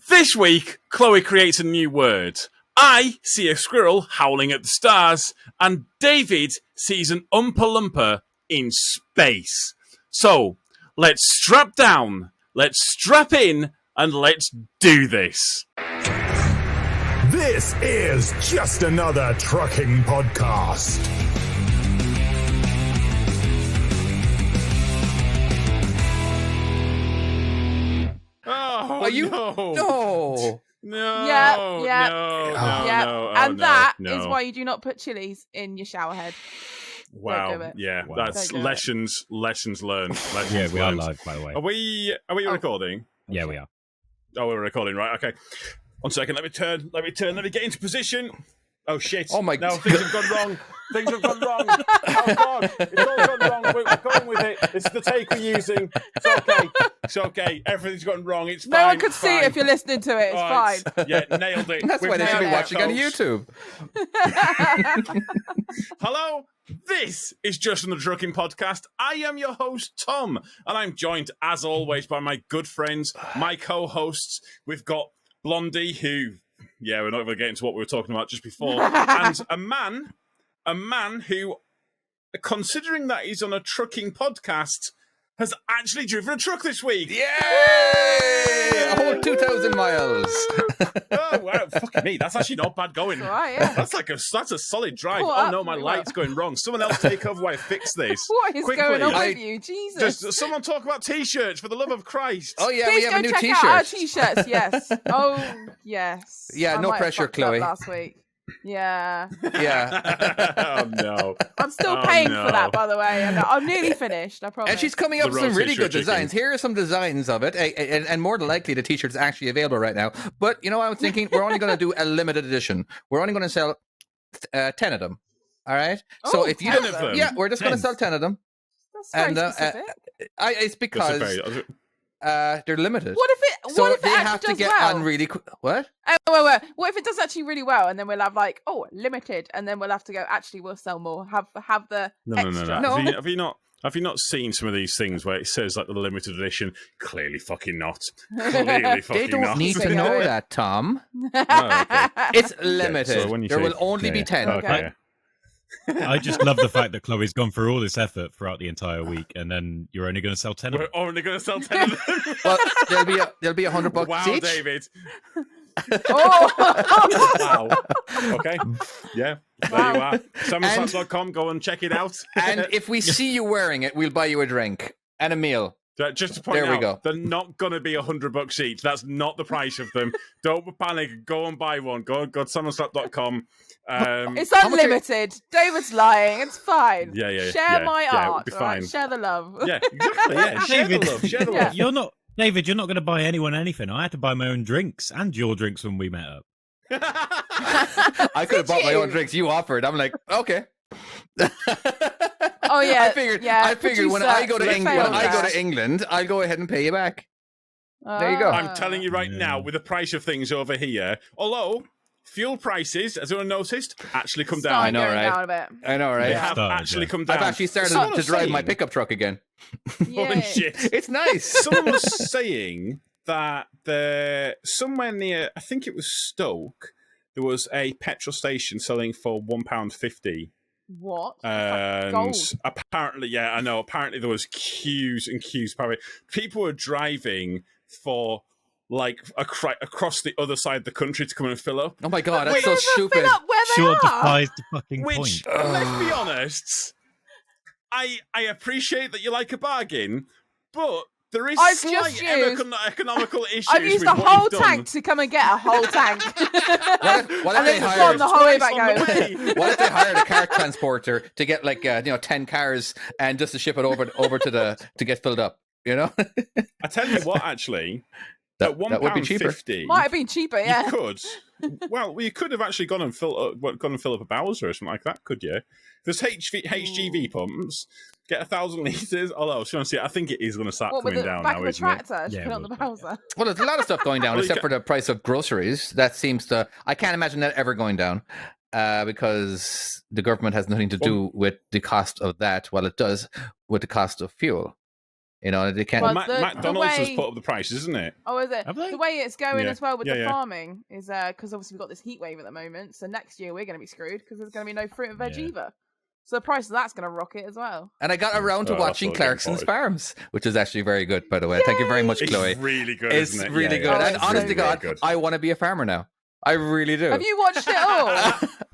This week, Chloe creates a new word. I see a squirrel howling at the stars, and David sees an Oompa Loompa in space. So, let's strap down, let's strap in, and let's do this. This is just another trucking podcast. Oh, Are you? No. No. Yeah. No. And that no. is why you do not put chilies in your shower head. Wow. Don't do it. Yeah, Wow. that's Don't do it. lessons learned. Yeah, we are live, by the way. Are we recording? Yeah, we are. Oh, we're recording, right? Okay. 1 second. Let me turn. Let me get into position. Oh shit! Oh my No, God. things have gone wrong. Things have gone wrong. Oh god, it's all gone wrong. We're going with it. This is the take we're using. It's okay. It's okay. Everything's gone wrong. It's fine. No one could it's see fine. it if you're listening to it. It's All fine. right. Yeah, nailed it. That's We've why they should be nailed it, watching on folks. YouTube. Hello, this is Just Another Trucking Podcast. I am your host, Tom, and I'm joined, as always, by my good friends, my co-hosts. We've got Blondie, who, yeah, we're not going to get into what we were talking about just before, and a man who, considering that he's on a trucking podcast, has actually driven a truck this week. Yay! A whole 2,000 miles. Oh wow, fucking me! That's actually not bad going. All right, yeah. That's a solid drive. Caught Oh up no, my pretty light's going wrong. Someone else take over while I fix this. What is Quickly. going on with you? Jesus. Just someone talk about t-shirts for the love of Christ. Oh, yeah, Please we have go a new check t-shirt. out our t-shirts. Yes. Oh, yes. Yeah, I no might have pressure, fucked up Chloe. Last week. Yeah. Yeah. Oh no. I'm still Oh, paying no. for that, by the way. And I'm nearly finished. I promise. And she's coming up The with some roast really is your good designs. chicken. Here are some designs of it. And more than likely, the t-shirt's actually available right now. But, you know, I was thinking we're only going to do a limited edition. We're only going to sell 10 of them. All right? So Oh, if you 10 don't... of them? Yeah, we're just going to 10. sell 10 of them. That's very and, specific. It's That's because they're limited. What if it? So What if they it have actually to does get well? on really quick. What? Oh, wait. What if it does actually really well, and then we'll have like, limited, and then we'll have to go. Actually, we'll sell more. Have the extra. No. Have you not seen some of these things where it says like the limited edition? Clearly fucking not. Clearly fucking They don't not. need to Figure know it. that, Tom. Oh, okay. It's limited. so when you there say- will only be yeah, 10. Okay. I just love the fact that Chloe's gone through all this effort throughout the entire week, and then you're only going to sell 10 of We're them. only going to sell 10 of them. Well, there'll be $100 Wow, each. David. Oh. Wow. Okay. Yeah. There you are. SummerSlam.com. Go and check it out. And if we see you wearing it, we'll buy you a drink and a meal. Just to point There we out, go. they're not going to be $100 each. That's not the price of them. Don't panic. Go and buy one. Go to SummerSlam.com. It's How much are- unlimited. David's lying. It's fine. Yeah. Share my it'll art. be all right? fine. Share the love. Yeah, exactly. Yeah, share the David. love. Share the Yeah. love. David, you're not going to buy anyone anything. I had to buy my own drinks and your drinks when we met up. I could have bought my own drinks. You offered. I'm like, okay. Oh yeah. I figured when I go to producer, England, let's fail that. England, I'll go ahead and pay you back. There you go. I'm telling you right Yeah. now, with the price of things over here, although fuel prices, as anyone noticed, actually come down. I know, Starting right? going down a bit. I know, They right? Yeah. have Started, actually yeah. come down. I've actually started Someone to was drive my saying- pickup truck again. Holy Yay. shit. It's nice. Someone was saying that somewhere near, I think it was Stoke, there was a petrol station selling for £1.50. What? And gold. apparently, yeah, I know. Apparently, there was queues and queues. Probably people were driving for like across the other side of the country to come and fill up. Oh my god, that's Wait, so Never stupid. fill up where they Sure are. defies the fucking Which, point. let's be honest, I appreciate that you like a bargain, but there is I've slight just used- economical issues. I've used with the what whole you've done. tank to come and get a whole tank. What if and they then just hired- gone the whole way Twice back on the home. way. What if they hired a car transporter to get like 10 cars and just to ship it over to get filled up? You know, I tell you what, actually, that at would be cheaper. £1.50, Might have been cheaper, yeah. you could. Well, you could have actually gone and fill up a Bowser or something like that, could you? There's HGV pumps. Get 1,000 litres. Although, honestly, I think it is going to start What, with coming the down back now, of the isn't it? tractor? Just Yeah, put it on the well, Bowser. Well, there's a lot of stuff going down, Well, you except ca- for the price of groceries. That seems to. I can't imagine that ever going down, because the government has nothing to do with the cost of that. While it does with the cost of fuel. You know, they can't. Well, McDonald's has way- put up the prices, isn't it? Oh, is it? Have they? The way it's going Yeah. as well with the Yeah. farming is because obviously we've got this heat wave at the moment. So next year we're going to be screwed because there's going to be no fruit and veg Yeah. either. So the price of that's going to rocket as well. And I got around to Oh, watching that's what I'm Clarkson's looking Farms, which is actually very good, by the way. Thank you very much, It's Chloe. really good, It's isn't it? really Yeah, good. yeah. And it's honest really, to God, really good. I want to be a farmer now. I really do. Have you watched it all?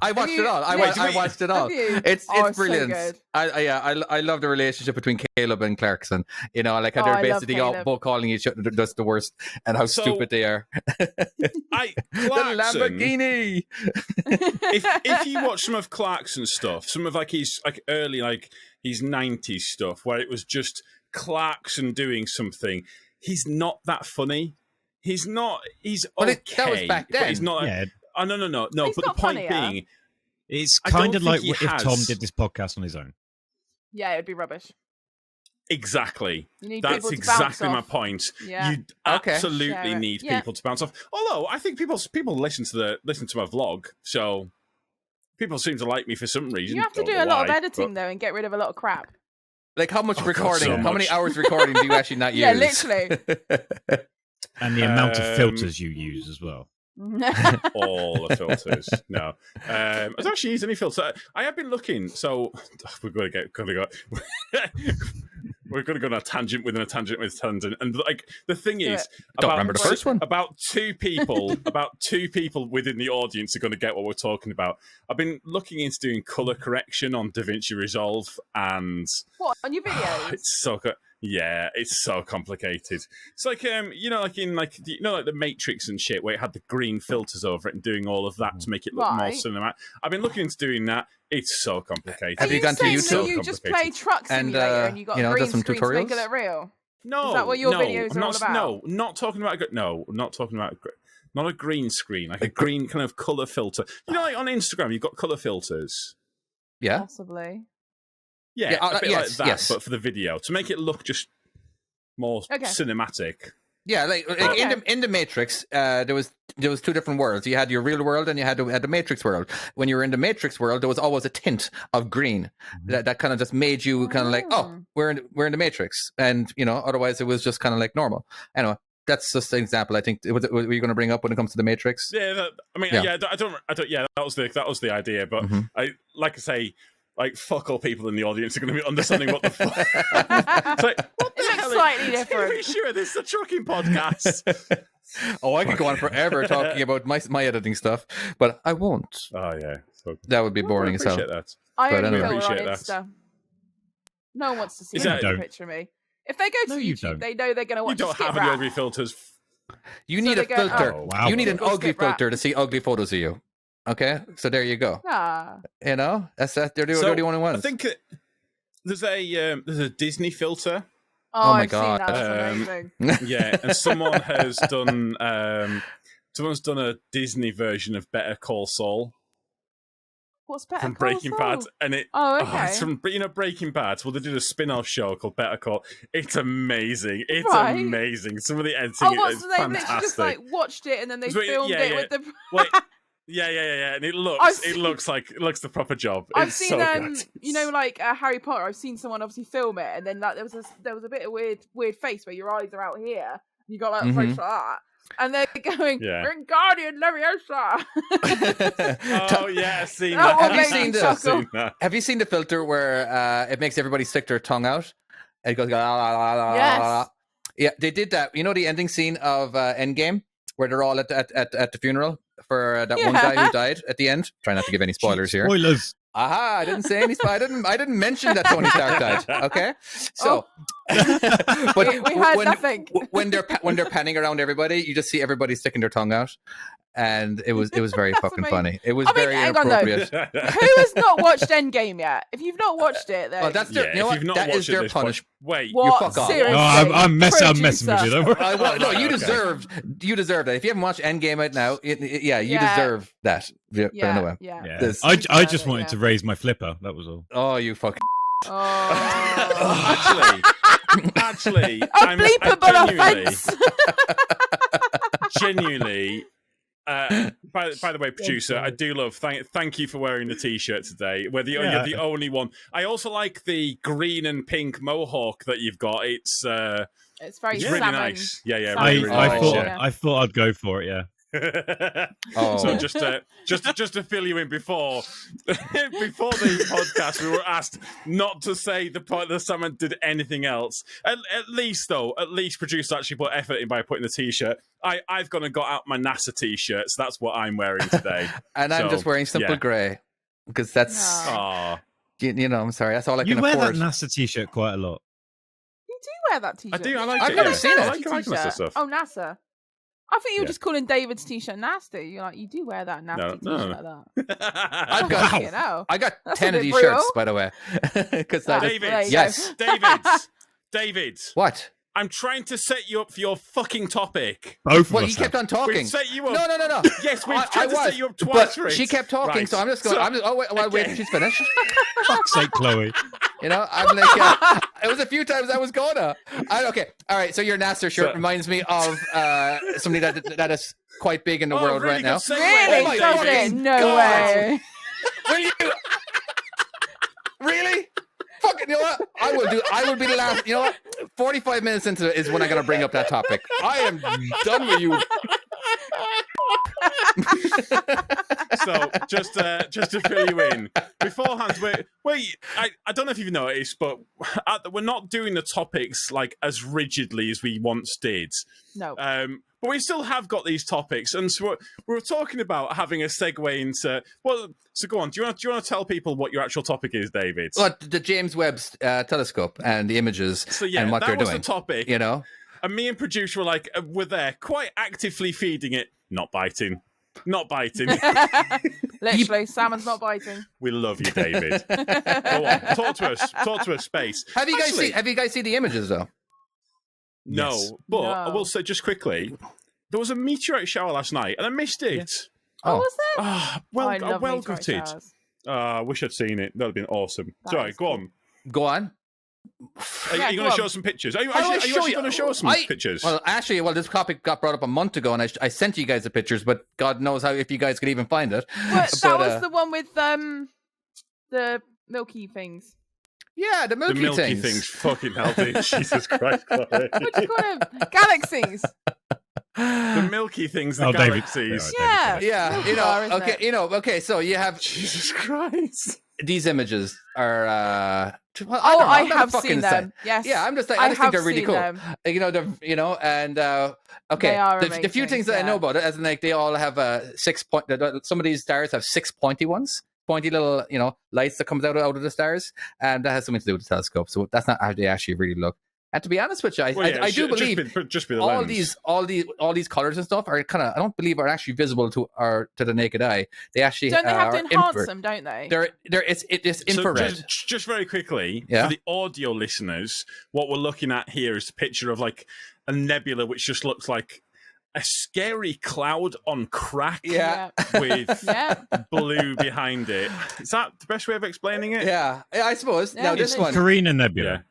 I watched you- it all. I Wait, watched it all. Have you? It's Oh, it's so brilliant. good. I love the relationship between Caleb and Clarkson. You know, like how Oh, they're I love basically all Caleb. both calling each other just the worst, and how So- stupid they are. The The Lamborghini. if you watch some of Clarkson's stuff, some of like his like early like his 90s stuff where it was just Clarkson doing something, he's not that funny. He's not. He's But okay. that was back But he's then. not. Yeah, Oh no. He's But the got point funnier. being, it's I don't kind of think like he if Tom has- did this podcast on his own. Yeah, it'd be rubbish. exactly. You need That's people to exactly bounce my off. point. Yeah. You Okay. absolutely Share it. need Yeah. people to bounce off. Although I think people listen to my vlog, so people seem to like me for some reason. You have to Don't do know a lot of why, editing but- though and get rid of a lot of crap. Like how much God, recording? so How many much. hours recording do you actually not use? Yeah, literally. And the amount of Um, filters you use as well. All the filters. No, I don't actually use any filter. I have been looking. So we're going to go. We're going to go on a tangent within a tangent with a tangent. And like the thing Do is, it. Don't remember the first one. About two people within the audience are going to get what we're talking about. I've been looking into doing color correction on DaVinci Resolve, and What, on your videos? it's so good. Yeah, it's so complicated. It's like like in like like the Matrix and shit, where it had the green filters over it and doing all of that to make it look more Right. cinematic. I've been looking into doing that. It's so complicated. Have Are you gone to saying YouTube? that you just play Truck And, Simulator and you got you know, green does some screen to make it tutorials? look real? No, Is that what your no, videos I'm are not, all about? No, not talking about. No, I'm not talking about. Not a green screen, like a green kind of color filter. You know, like on Instagram, you've got color filters. Yeah. Possibly. Yeah, Yeah, a bit yes, like that, yes. but for the video to make it look just more Okay. cinematic. Yeah, like Okay. in the Matrix, there was two different worlds. You had your real world and you had the Matrix world. When you were in the Matrix world, there was always a tint of green that kind of just made you kind of like, oh, we're in the Matrix, and otherwise it was just kind of like normal. Anyway, that's just an example. I think were you going to bring up when it comes to the Matrix? Yeah, Yeah. I don't. Yeah, that was the idea. But Mhm. I say, like, fuck all people in the audience are going to be understanding what the fuck. It's like, what the It looks hell slightly Are different. you sure this is a trucking podcast? Oh, I could go on forever talking about my editing stuff, but I won't. Oh yeah, so, That would be boring I as hell. appreciate that. I But only anyway. film her on Appreciate that. Insta. No one wants to see Is a that- Don't. picture of me. If they go to No, you YouTube, don't. they know they're going to You watch don't skip have any rap. ugly filters. You So need they a go, filter. Oh, wow. You need an Google ugly skip wrap. filter to see ugly photos of you. Okay, so there you go. Ah, They're the So, only ones. I think there's a Disney filter. Oh my I've God. seen that. That's amazing. Yeah, and someone has done. Someone's done a Disney version of Better Call Saul What's better? from Call Breaking Saul? Bad, and it. Oh, Oh, okay. it's from Breaking Bad. Well, they did a spin-off show called Better Call. It's amazing. It's Right. amazing. Some of the editing Oh, is what's the name? fantastic. Literally just like watched it and then they It's what- filmed yeah, it yeah. with the. Like, yeah, and it looks I've seen- looks the proper job. I've It's seen so good. like Harry Potter. I've seen someone obviously film it, and then like there was a bit of weird face where your eyes are out here. And you got like a face like that, and they're going, Yeah. "Wingardium Leviosa." Oh yeah, I've seen That that. will Have you make seen me this? I've chuckle. seen that. Have you seen the filter where it makes everybody stick their tongue out? It goes. La, la, la, la, la, la. Yes. Yeah, they did that. You know the ending scene of Endgame where they're all at the funeral for that one guy Yeah. who died at the end. Try not to give any spoilers here. Spoilers. Aha! I didn't say any. I didn't mention that Tony Stark died. Okay, so but We heard nothing. when they're panning around everybody, you just see everybody sticking their tongue out, and it was very That's fucking amazing. funny. It was I mean, very hang on, though. inappropriate. Who has not watched Endgame yet? If you've not watched it, then Well, that's their, Yeah, you know if what? you've not That watched is it their this point- punishment. Wait, what? you fuck off. Seriously? No, I'm messing with you. Producer. Don't worry. No, you Okay. you deserve that. If you haven't watched Endgame right now, you Yeah. deserve that. Yeah, but Yeah, anyway. yeah. Yeah. This- I Yeah, just wanted yeah. to raise my flipper. That was all. Oh, you fuck. Oh. actually, A bleepable I offence. genuinely, By the way, producer, I do love. Thank you for wearing the t-shirt today. You're the only one. I also like the green and pink mohawk that you've got. It's very really salmon. Nice. Yeah. I Really nice, thought I'd go for it. Yeah. So just to fill you in, before the podcast, we were asked not to say the salmon did anything else. At least producer actually put effort in by putting the t-shirt. I've gone and got out my NASA t-shirt, so that's what I'm wearing today. And I'm just wearing simple grey because that's you know. I'm sorry, that's all I can afford. You wear that NASA t-shirt quite a lot. You do wear that t-shirt. I do. I like I've it. never seen it. I like NASA stuff. Oh, NASA. I think you were just calling David's t-shirt nasty. You're like, you do wear that nasty t-shirt like that. I got That's 10 a of bit these brutal. shirts, by the way. Because David. What? I'm trying to set you up for your fucking topic. Both of Well, us you kept have. on talking. We've set you up. No. Yes, we've tried to set you up twice But for it. she kept talking, Right. so I'm just going. Wait till she's finished. Fuck's sake, Chloe. You know, I'm like, it was a few times I was gonna. Okay, all right. So your NASA shirt reminds me of something that is quite big in the world really right now. good segue. Really? Oh my Does it? fucking No God. way. Will you? Really? Fucking, you know what? I will be the last. You know what? 45 minutes into it is when I'm gonna bring up that topic. I am done with you. So just to fill you in beforehand, I don't know if you've noticed, but we're not doing the topics like as rigidly as we once did. No. But we still have got these topics, and so we're talking about having a segue into. Well, so go on. Do you want to tell people what your actual topic is, David? Well, the James Webb's telescope and the images and what they're doing. That was the topic. You know, and me and producer were there, quite actively feeding it, not biting. Literally, salmon's not biting. We love you, David. Go on, talk to us, Space. Have you guys seen the images though? No, Yes. but No. I will say just quickly, there was a meteorite shower last night, and I missed it. Oh, was there? Ah, I love well meteorite gutted. showers. I wish I'd seen it. That'd have been awesome. That Sorry, is go cool. on. Go on. Are you go going to show on. some pictures? Are you How do I actually show you? going to show us some pictures? Well, actually, this topic got brought up a month ago, and I sent you guys the pictures, but God knows if you guys could even find it. But that was the one with the milky things. Yeah, the the milky things. things. Fucking healthy. Jesus Christ, Chloe. What do you call them? Galaxies. The milky things, the Oh, David. galaxies. Yeah. Yeah, Milky Bar, isn't it? okay. So you have Jesus Christ. these images are. I I'm not have fucking seen insane. them. Yes. Yeah, I just think have they're really seen cool. them. And okay, They are the few amazing, things that I know yeah. about it, as in like they all have 6 point. Some of these stars have 6 pointy ones, pointy little lights that comes out of the stars, and that has something to do with the telescope. So that's not how they actually really look. And to be honest with you, I do believe just be the all lens. these colors and stuff are kind of, I don't believe are actually visible to the naked eye. They actually Don't they have to are enhance them? Don't they? It's infrared. So just very quickly, Yeah. for the audio listeners, what we're looking at here is a picture of like a nebula, which just looks like a scary cloud on crack with Yeah. blue behind it. Is that the best way of explaining it? Yeah, I suppose. Yeah, Now it this is. one. Carina Nebula.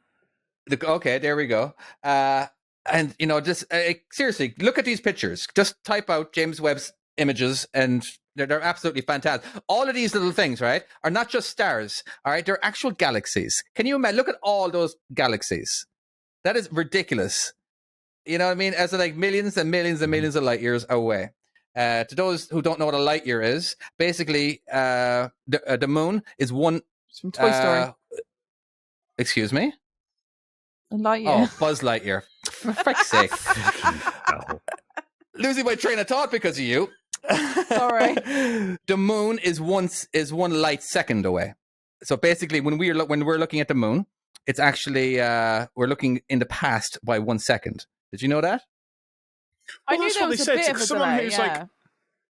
Okay, there we go. And just seriously, look at these pictures. Just type out James Webb's images, and they're absolutely fantastic. All of these little things, right, are not just stars. All right, they're actual galaxies. Can you imagine? Look at all those galaxies. That is ridiculous. You know what I mean? As in, like millions and millions and millions of light years away. To those who don't know what a light year is, basically, the moon is one. It's from Toy Story. Excuse me. Lightyear. Oh, Buzz Lightyear. For fuck's sake. Losing my train of thought because of you. Sorry. The moon is one light second away. So basically, when we're looking at the moon, it's actually we're looking in the past by 1 second. Did you know that? I Well, knew that's there what was they a said. bit So of a someone delay. who's like,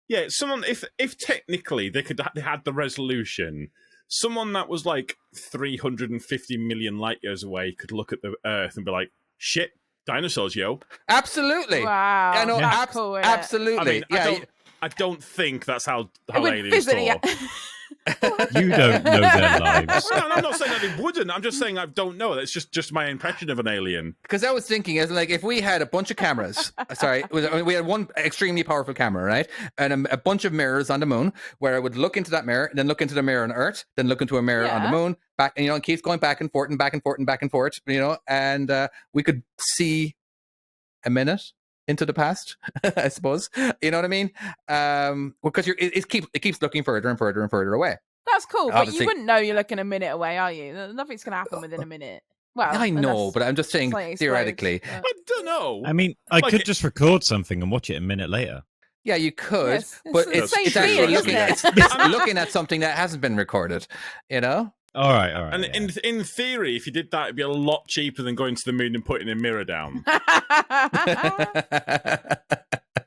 yeah, someone if technically they had the resolution, someone that was like 350 million light years away could look at the Earth and be like, "Shit, dinosaurs, yo." Absolutely. Wow. I know. That's cool, isn't it? Absolutely. I mean, I don't think that's how It would aliens physically- talk. You don't know their lives. No, I'm not saying that they wouldn't. I'm just saying I don't know. That's just my impression of an alien. Because I was thinking, is like if we had a bunch of cameras, we had one extremely powerful camera, right, and a bunch of mirrors on the moon, where I would look into that mirror, then look into the mirror on Earth, then look into a mirror on the moon, back, and it keeps going back and forth and back and forth and back and forth, and we could see a minute into the past, I suppose. You know what I mean? Because it keeps looking further and further and further away. That's cool, but Obviously. you wouldn't know you're looking a minute away, are you? Nothing's going to happen within a minute. Well, I know, unless but I'm just saying something explodes, theoretically. but- I don't know. I mean, I Like could it- just record something and watch it a minute later. Yeah, you could, Yes, but it's it's the same actually feeling, looking isn't it? it's looking at something that hasn't been recorded. All right. And yeah. in theory, if you did that, it'd be a lot cheaper than going to the moon and putting a mirror down.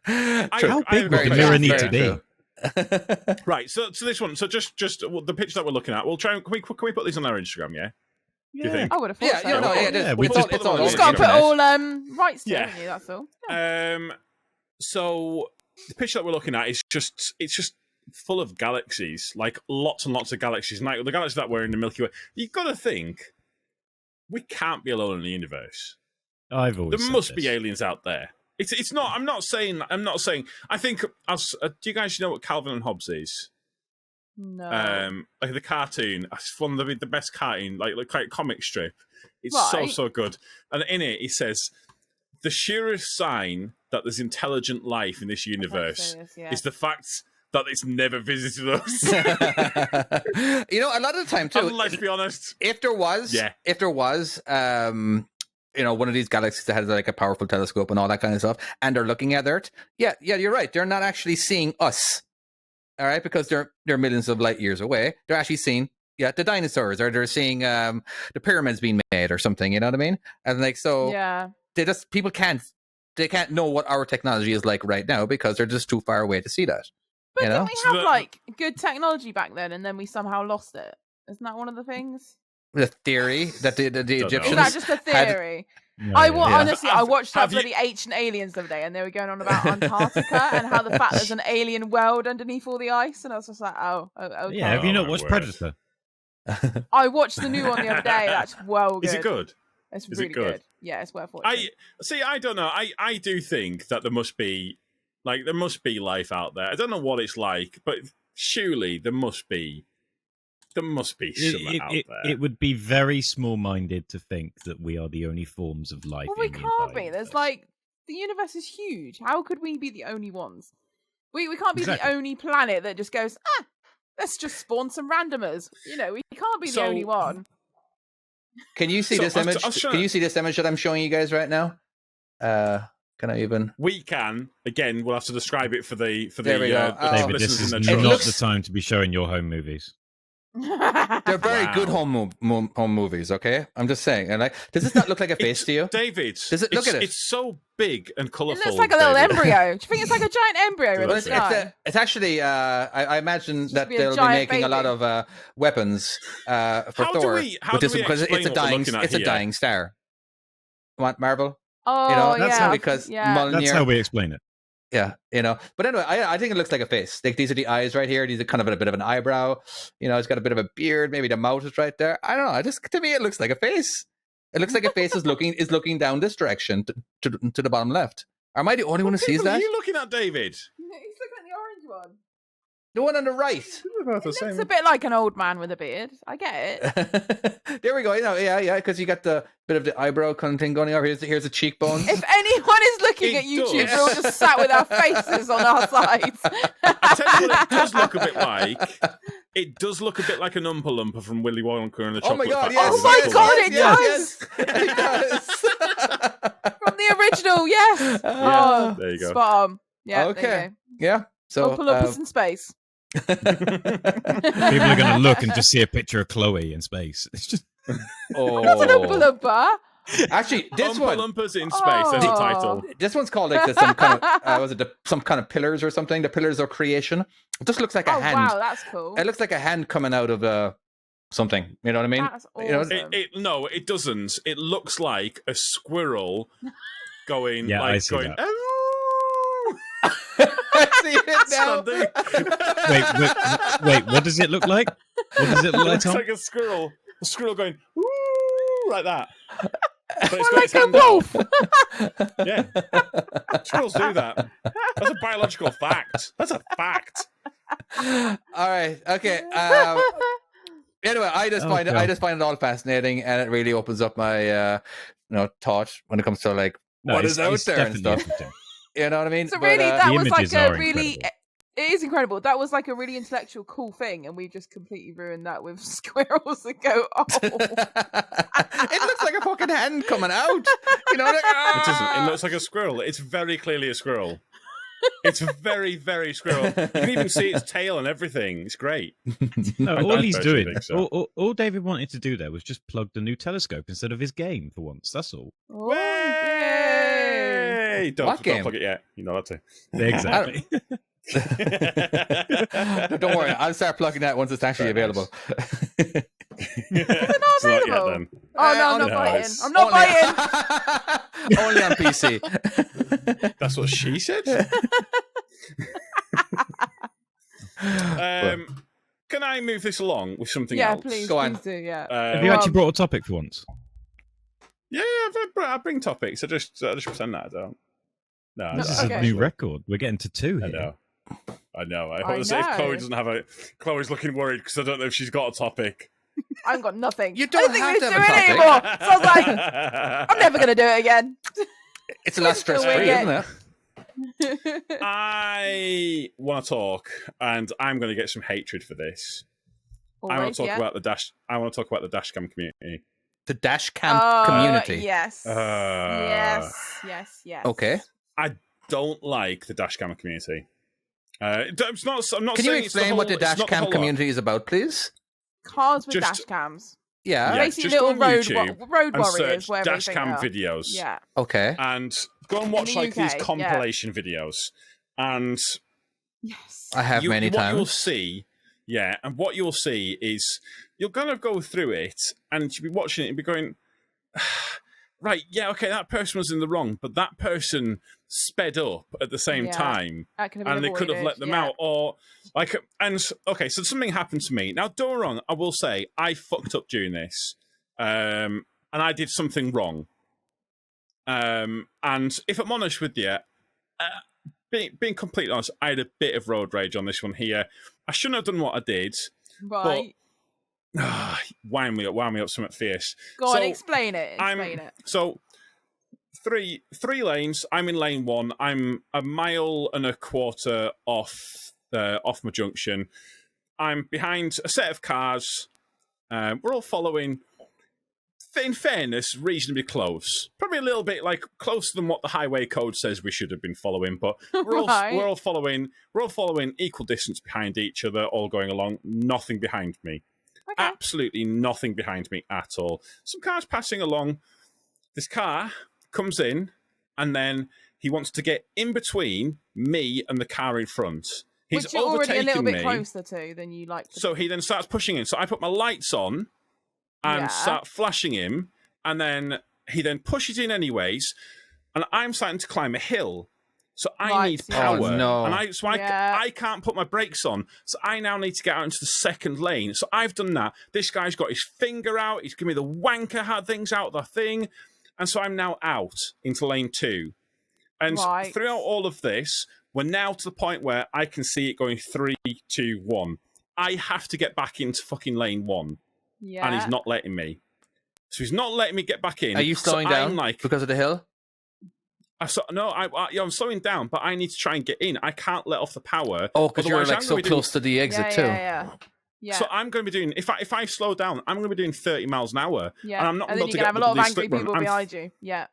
How big would very the true. mirror need Very to be? true. Right. So this one. So just the picture that we're looking at. We'll try. Can we put these on our Instagram? Yeah. Do you think? I would have thought Yeah, so. you know, Yeah, we it's just all, it's all put them on over You just the got to put internet. all rights to it, Yeah. haven't you? That's all. So the picture that we're looking at is just full of galaxies, like lots and lots of galaxies. And like the galaxies that we're in the Milky Way, you've got to think we can't be alone in the universe. I've always There said must be this. aliens out there. It's not. I'm not saying. I think. As do you guys know what Calvin and Hobbes is? No. Like the cartoon. It's one of the best cartoon, like comic strip. It's Right. so good. And in it, he says the surest sign that there's intelligent life in this universe is the fact that it's never visited us. A lot of the time too. And let's be honest. If there was, one of these galaxies that has like a powerful telescope and all that kind of stuff, and they're looking at Earth, yeah, you're right. They're not actually seeing us, all right, because they're millions of light years away. They're actually seeing, the dinosaurs, or they're seeing the pyramids being made or something. You know what I mean? And like so, people can't know what our technology is like right now because they're just too far away to see that. But you know? didn't we have like good technology back then, and then we somehow lost it? Isn't that one of the things? The theory that the Egyptians Is that just a theory? No, Honestly, I watched Have that you- bloody Ancient Aliens the other day, and they were going on about Antarctica and how the fact there's an alien world underneath all the ice, and I was just like, okay. Yeah, have you Oh, not my watched word. Predator? I watched the new one the other day. That's well good. Is it good? It's Is it really good? good. Yeah, it's worth watching. I don't know. I do think that there must be life out there. I don't know what it's like, but surely there must be something out there. It would be very small-minded to think that we are the only forms of life. Well, we in the can't entire be. There's universe. like the universe is huge. How could we be the only ones? We can't be Exactly. the only planet that just goes, let's just spawn some randomers. We can't be the only one. Can you see So, this I was- image? I was trying Can to- you see this image that I'm showing you guys right now? Can I even? We can. Again, we'll have to describe it for the There we go. the David, this listeners is in not the It truck. looks- the time to be showing your home movies. They're very Wow. good home movies. Okay, I'm just saying. And does this not look like a face to you? David, Does it- look at it. It's so big and It colourful. looks like a little David. embryo. Do you think it's like a giant embryo in Well, the it's, sky? it's actually. I imagine that be a they'll be giant making a lot baby. of weapons for How do Thor we- how with do this we because explain it's a what we're dying. looking at It's a here? dying star. What Marvel? Oh, that's yeah. because yeah. Mul- That's Near- how we explain it. Yeah, But anyway, I think it looks like a face. Like these are the eyes right here. These are kind of a bit of an eyebrow. It's got a bit of a beard. Maybe the mouth is right there. I don't know. To me, it looks like a face. It looks like a face is looking down this direction to the bottom left. Am I the only one who sees What are that? you looking at, David? He's looking at the orange one. The one on the right. It looks a bit like an old man with a beard. I get it. There we go. Yeah, because you got the bit of the eyebrow kind of thing going over. Here's a cheekbone. If anyone is looking It at YouTube, does. we're all just sat with our faces on our sides. I tell you what, it does look a bit like. It does look a bit like an Oompa Loompa from Willy Wonka and the Oh my Chocolate God! Factory. Yes, Oh my yes, God, yes, it yes, yes, it does. From the original, yes. Oh, there you go. spot on. Yeah, Okay. there you Yeah. go. So I'll pull up us in space. People are going to look and just see a picture of Chloe in space. It's just That's an Oompa Loompa. Actually, this Oompa one. Loompas in space. There's the Oh. title. This one's called like some kind of some kind of pillars or something? The pillars of creation. It just looks like a Oh, hand. wow, that's cool. It looks like a hand coming out of something. You know what I mean? That's You know, awesome. No, it doesn't. It looks like a squirrel going Yeah, I like see going. that. "Oh!" see it now. Wait, what does it look like? What does it look It like, looks Tom? like a squirrel going "Woo," like that. But it's Or got like its a hand out. wolf. Yeah, squirrels do that. That's a biological fact. That's a fact. All right. Okay. Anyway, I just find it all fascinating, and it really opens up my thought when it comes to like what is out it's there and definitely stuff. interesting. You know what I mean? So But, really, that The was like images a are really. incredible. It is incredible. That was like a really intellectual, cool thing, and we just completely ruined that with squirrels and go, oh. it looks like a fucking hand coming out. You know, like, It doesn't. It looks like a squirrel. It's very clearly a squirrel. It's very, very squirrel. You can even see its tail and everything. It's great. No, I all he's personally doing, think so. all David wanted to do there was just plug the new telescope instead of his game for once. That's all. Oh, yay. Hey, don't What game? plug it yet. You know what to. Exactly. Don't worry, I'll start plugging that once it's actually Very available. Is it not available? then. Oh, no, I'm not No, buying. it's I'm not buying. Only on PC. That's what she said. Can I move this along with something Yeah, else? please. Go on. Please do, yeah. Have you actually brought a topic for once? Yeah, I bring topics. I just pretend that I don't. No, This is okay. a new record. We're getting to 2 I here. know. I know. I I want to say if Chloe know. doesn't have a. Chloe's looking worried because I don't know if she's got a topic. I've got nothing. You don't I don't have think to we have a do it topic. anymore. So I was like, I'm never going to do it again. It's a lot stress free, Yeah. isn't it? I want to talk, and I'm going to get some hatred for this. I want Always, to talk yeah. about the dash. I want to talk about the dashcam community. The dash cam community. Yes. Uh, yes. Okay. I don't like the dashcam community. It's not. I'm not Can you saying it's the explain what the whole- it's dash not the cam whole lot. community is about, please? Cars with Just- dash cams. Yeah. Yeah, Basically, just go little on road YouTube road and warriors, search wherever dash they cam are. videos. Yeah. Okay. And go and watch the like these UK, yeah. compilation videos. And Yes. I have many what you'll times. see, yeah, and what you'll see is you're gonna go through it and you'll be watching it and be going, right, yeah, okay, that person was in the wrong, but that person sped up at the same Yeah. time. That could have been And they could have avoided, let them yeah. out, or like, and okay, so something happened to me. Now, don't get me wrong, I will say I fucked up during this, and I did something wrong. And if I'm honest with you, being completely honest, I had a bit of road rage on this one here. I shouldn't have done what I did. Right. Wind me up, something fierce. Go on, So, explain it. Explain it. So three lanes. I'm in lane 1. I'm a mile and a quarter off my junction. I'm behind a set of cars. We're all following, in fairness, reasonably close. Probably a little bit like closer than what the highway code says we should have been following, but Right. we're all following equal distance behind each other, all going along. Nothing behind me. Okay. Absolutely nothing behind me at all. Some cars passing along. This car comes in, and then he wants to get in between me and the car in front. He's Which you're already a little overtaken bit me. closer to than you like to So he then starts pushing in. So I put my lights on and Yeah. start flashing him, and then he then pushes in anyways, and I'm starting to climb a hill. So I Right, need yeah. power, Oh, no. and Yeah. I can't put my brakes on. So I now need to get out into the second lane. So I've done that. This guy's got his finger out. He's giving me the wanker hard things out of the thing, and so I'm now out into lane 2. And Right. throughout all of this, we're now to the point where I can see it going 3, 2, 1. I have to get back into fucking lane 1, Yeah. and he's not letting me. So he's not letting me get back in. Are you So slowing I'm down like, because of the hill? I'm slowing down, but I need to try and get in. I can't let off the power. Oh, because you're Otherwise, like I'm so gonna be close to the exit too. Yeah. So I'm going to be doing, if I slow down, I'm going to be doing 30 miles an hour. Yeah. And I'm not then able you to can get have a lot of the angry slip run. people I'm- behind you. Yeah.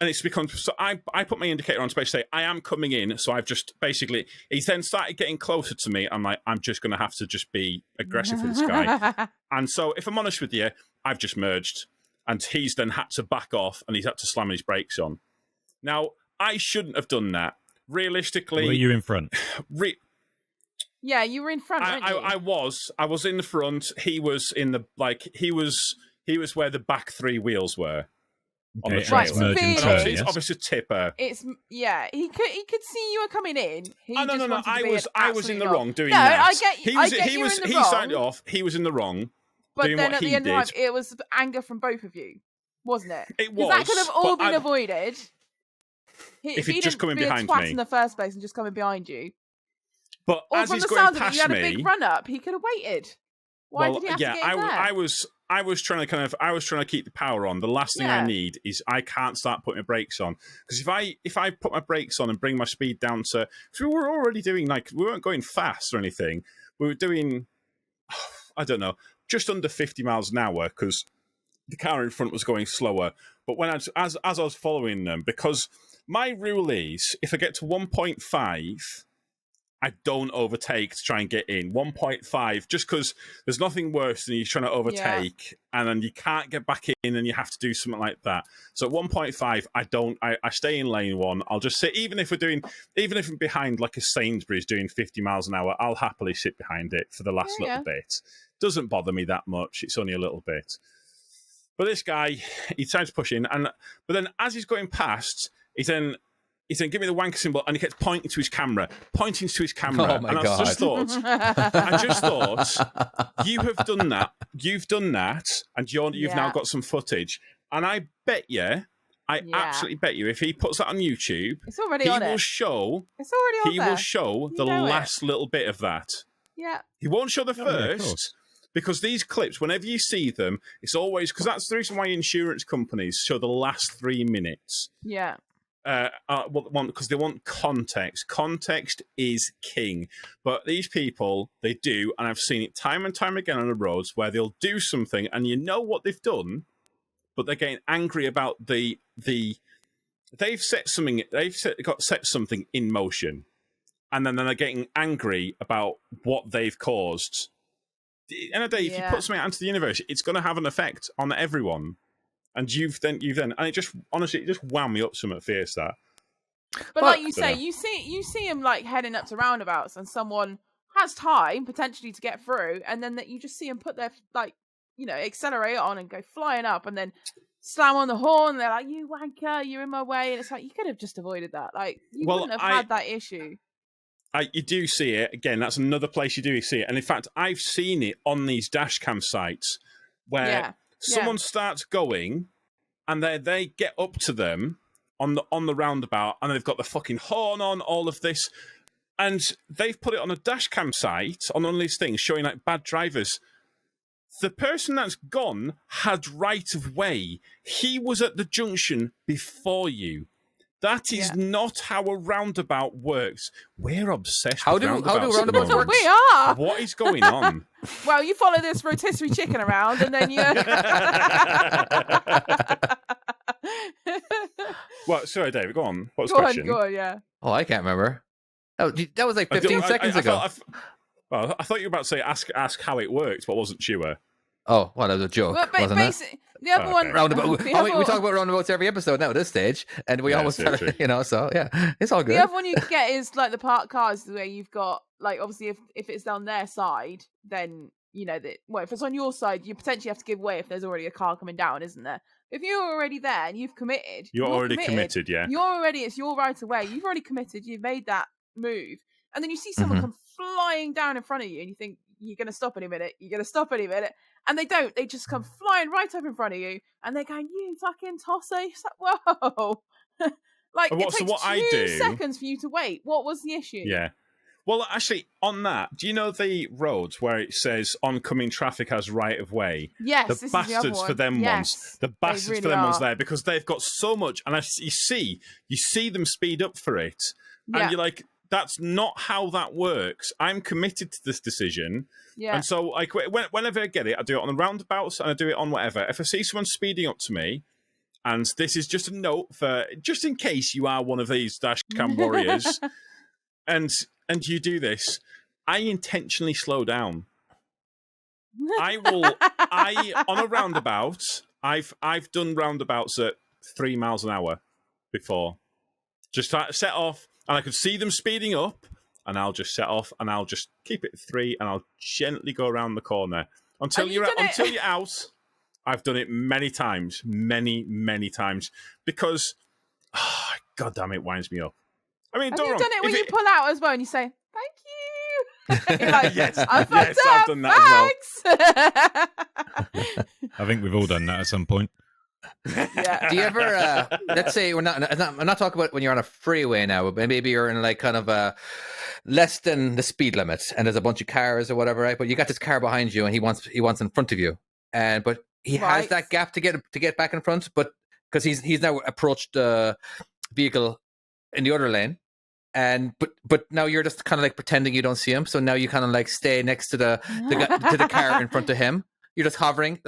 And it's become, so I put my indicator on space, say, I am coming in. So I've just basically, he's then started getting closer to me. I'm like, I'm just going to have to just be aggressive with this guy. And so if I'm honest with you, I've just merged. And he's then had to back off and he's had to slam his brakes on. Now, I shouldn't have done that. Realistically, Were you in front? Yeah, you were in front, weren't you? I was in the front. He was in the he was where the back 3 wheels were. on the Okay, trailer. and it's merge and And turn, obviously, it's yes? obviously a tipper. It's he could see you were coming in. He Oh, no, just no, no. wanted to be an I was in the absolute wrong doing no, that. I get He I was. get He you're was. in the He wrong, signed it off. He was in the wrong. but doing then what at the he end of the did. time, it was anger from both of you, wasn't it? It Because that was, could have all but been I- avoided If he he'd just didn't coming be behind a twat me. in the first place and just coming behind you. But Or as from he's the going sound of it, past you had a me, big run up. He could have waited. Why did he have to get in there? I was trying to keep the power on. The last thing I Yeah. need is I can't start putting my brakes on, because if I put my brakes on and bring my speed down to, because we were already doing, like, we weren't going fast or anything. We were doing, I don't know, just under 50 miles an hour, because the car in front was going slower. But when as I was following them, because my rule is if I get to 1.5. I don't overtake to try and get in. 1.5, just because there's nothing worse than you trying to overtake and then you can't get back in and you have to do something like that. So at 1.5, I stay in lane one. I'll just sit, even if I'm behind like a Sainsbury's doing 50 miles an hour, I'll happily sit behind it for the last little bit. Doesn't bother me that much. It's only a little bit. But this guy, he tries to push in, but then as he's going past, he's then give me the wanker symbol, and he kept pointing to his camera. Oh my and God. I just thought, you have done that. You've done that, and you've now got some footage. And I bet you, absolutely bet you, if he puts that on YouTube, It's already on it. It's already on there. He will show the last little bit of that. Yeah. He won't show the Oh, yeah, of first. course. Because these clips, whenever you see them, it's always, because that's the reason why insurance companies show the last 3 minutes. Yeah. Because they want context. Context is king. But these people, they do, and I've seen it time and time again on the roads, where they'll do something, and you know what they've done, but they're getting angry about they've set something in motion, and then they're getting angry about what they've caused. At the end of the day, if you put something out into the universe, it's going to have an effect on everyone. And you've then, and it just wound me up somewhat fierce, that. But like you say, you see him like heading up to roundabouts, and someone has time potentially to get through, and then that you just see him put their accelerator on and go flying up, and then slam on the horn. And they're like, "You wanker, you're in my way," and it's like you could have just avoided that. Like you wouldn't have had that issue. You do see it again. That's another place you do see it, and in fact, I've seen it on these dash cam sites where. Someone starts going, and they get up to them on the roundabout, and they've got the fucking horn on, all of this, and they've put it on a dash cam site on one of these things showing like bad drivers. The person that's gone had right of way. He was at the junction before you. That is not how a roundabout works. We're obsessed with roundabouts. How do roundabouts work? We are. What is going on? Well, you follow this rotisserie chicken around, and then you. Well, sorry, David. Go on. What was the question? Go on, yeah. Oh, I can't remember. Oh, that was like 15 seconds ago. I thought you were about to say ask how it worked, but wasn't sure. Oh, well, that was a joke, wasn't it? The other one, roundabout. We talk about roundabouts every episode now at this stage, and we always, so yeah, it's all good. The other one you get is like the parked cars, where you've got like obviously if it's down their side, then you know that. Well, if it's on your side, you potentially have to give way if there's already a car coming down, isn't there? If you're already there and you've committed, you're already committed. Yeah, it's your right of way. You've already committed. You've made that move, and then you see someone come flying down in front of you, and you think you're going to stop any minute. You're going to stop any minute. And they don't. They just come flying right up in front of you, and they're going, "You fucking tosser!" It's like, whoa! Like it takes 2 seconds for you to wait. What was the issue? Yeah. Well, actually, on that, do you know the roads where it says oncoming traffic has right of way? Yes, the bastards for them ones. The bastards really for them ones there, because they've got so much, and you see them speed up for it, and you're like, that's not how that works. I'm committed to this decision. Yeah. And so, like, whenever I get it, I do it on the roundabouts and I do it on whatever. If I see someone speeding up to me, and this is just a note for just in case you are one of these dash cam warriors, and you do this, I intentionally slow down. On a roundabout, I've done roundabouts at 3 miles an hour before. Just set off, and I could see them speeding up. And I'll just set off, and I'll just keep it at 3, and I'll gently go around the corner until you're out. I've done it many times, many times, because, God damn, it winds me up. I mean, Have don't you wrong. done it when you pull out as well and you say, thank you? You're like, Yes, I fucked I've up, done that thanks. I think we've all done that at some point. Yeah. Do you ever, let's say I'm not talking about when you're on a freeway now, but maybe you're in like kind of less than the speed limit and there's a bunch of cars or whatever, right? But you got this car behind you and he wants in front of you. But he has that gap to get back in front, but because he's now approached the vehicle in the other lane. But now you're just kind of like pretending you don't see him. So now you kind of like stay next to the car in front of him. You're just hovering.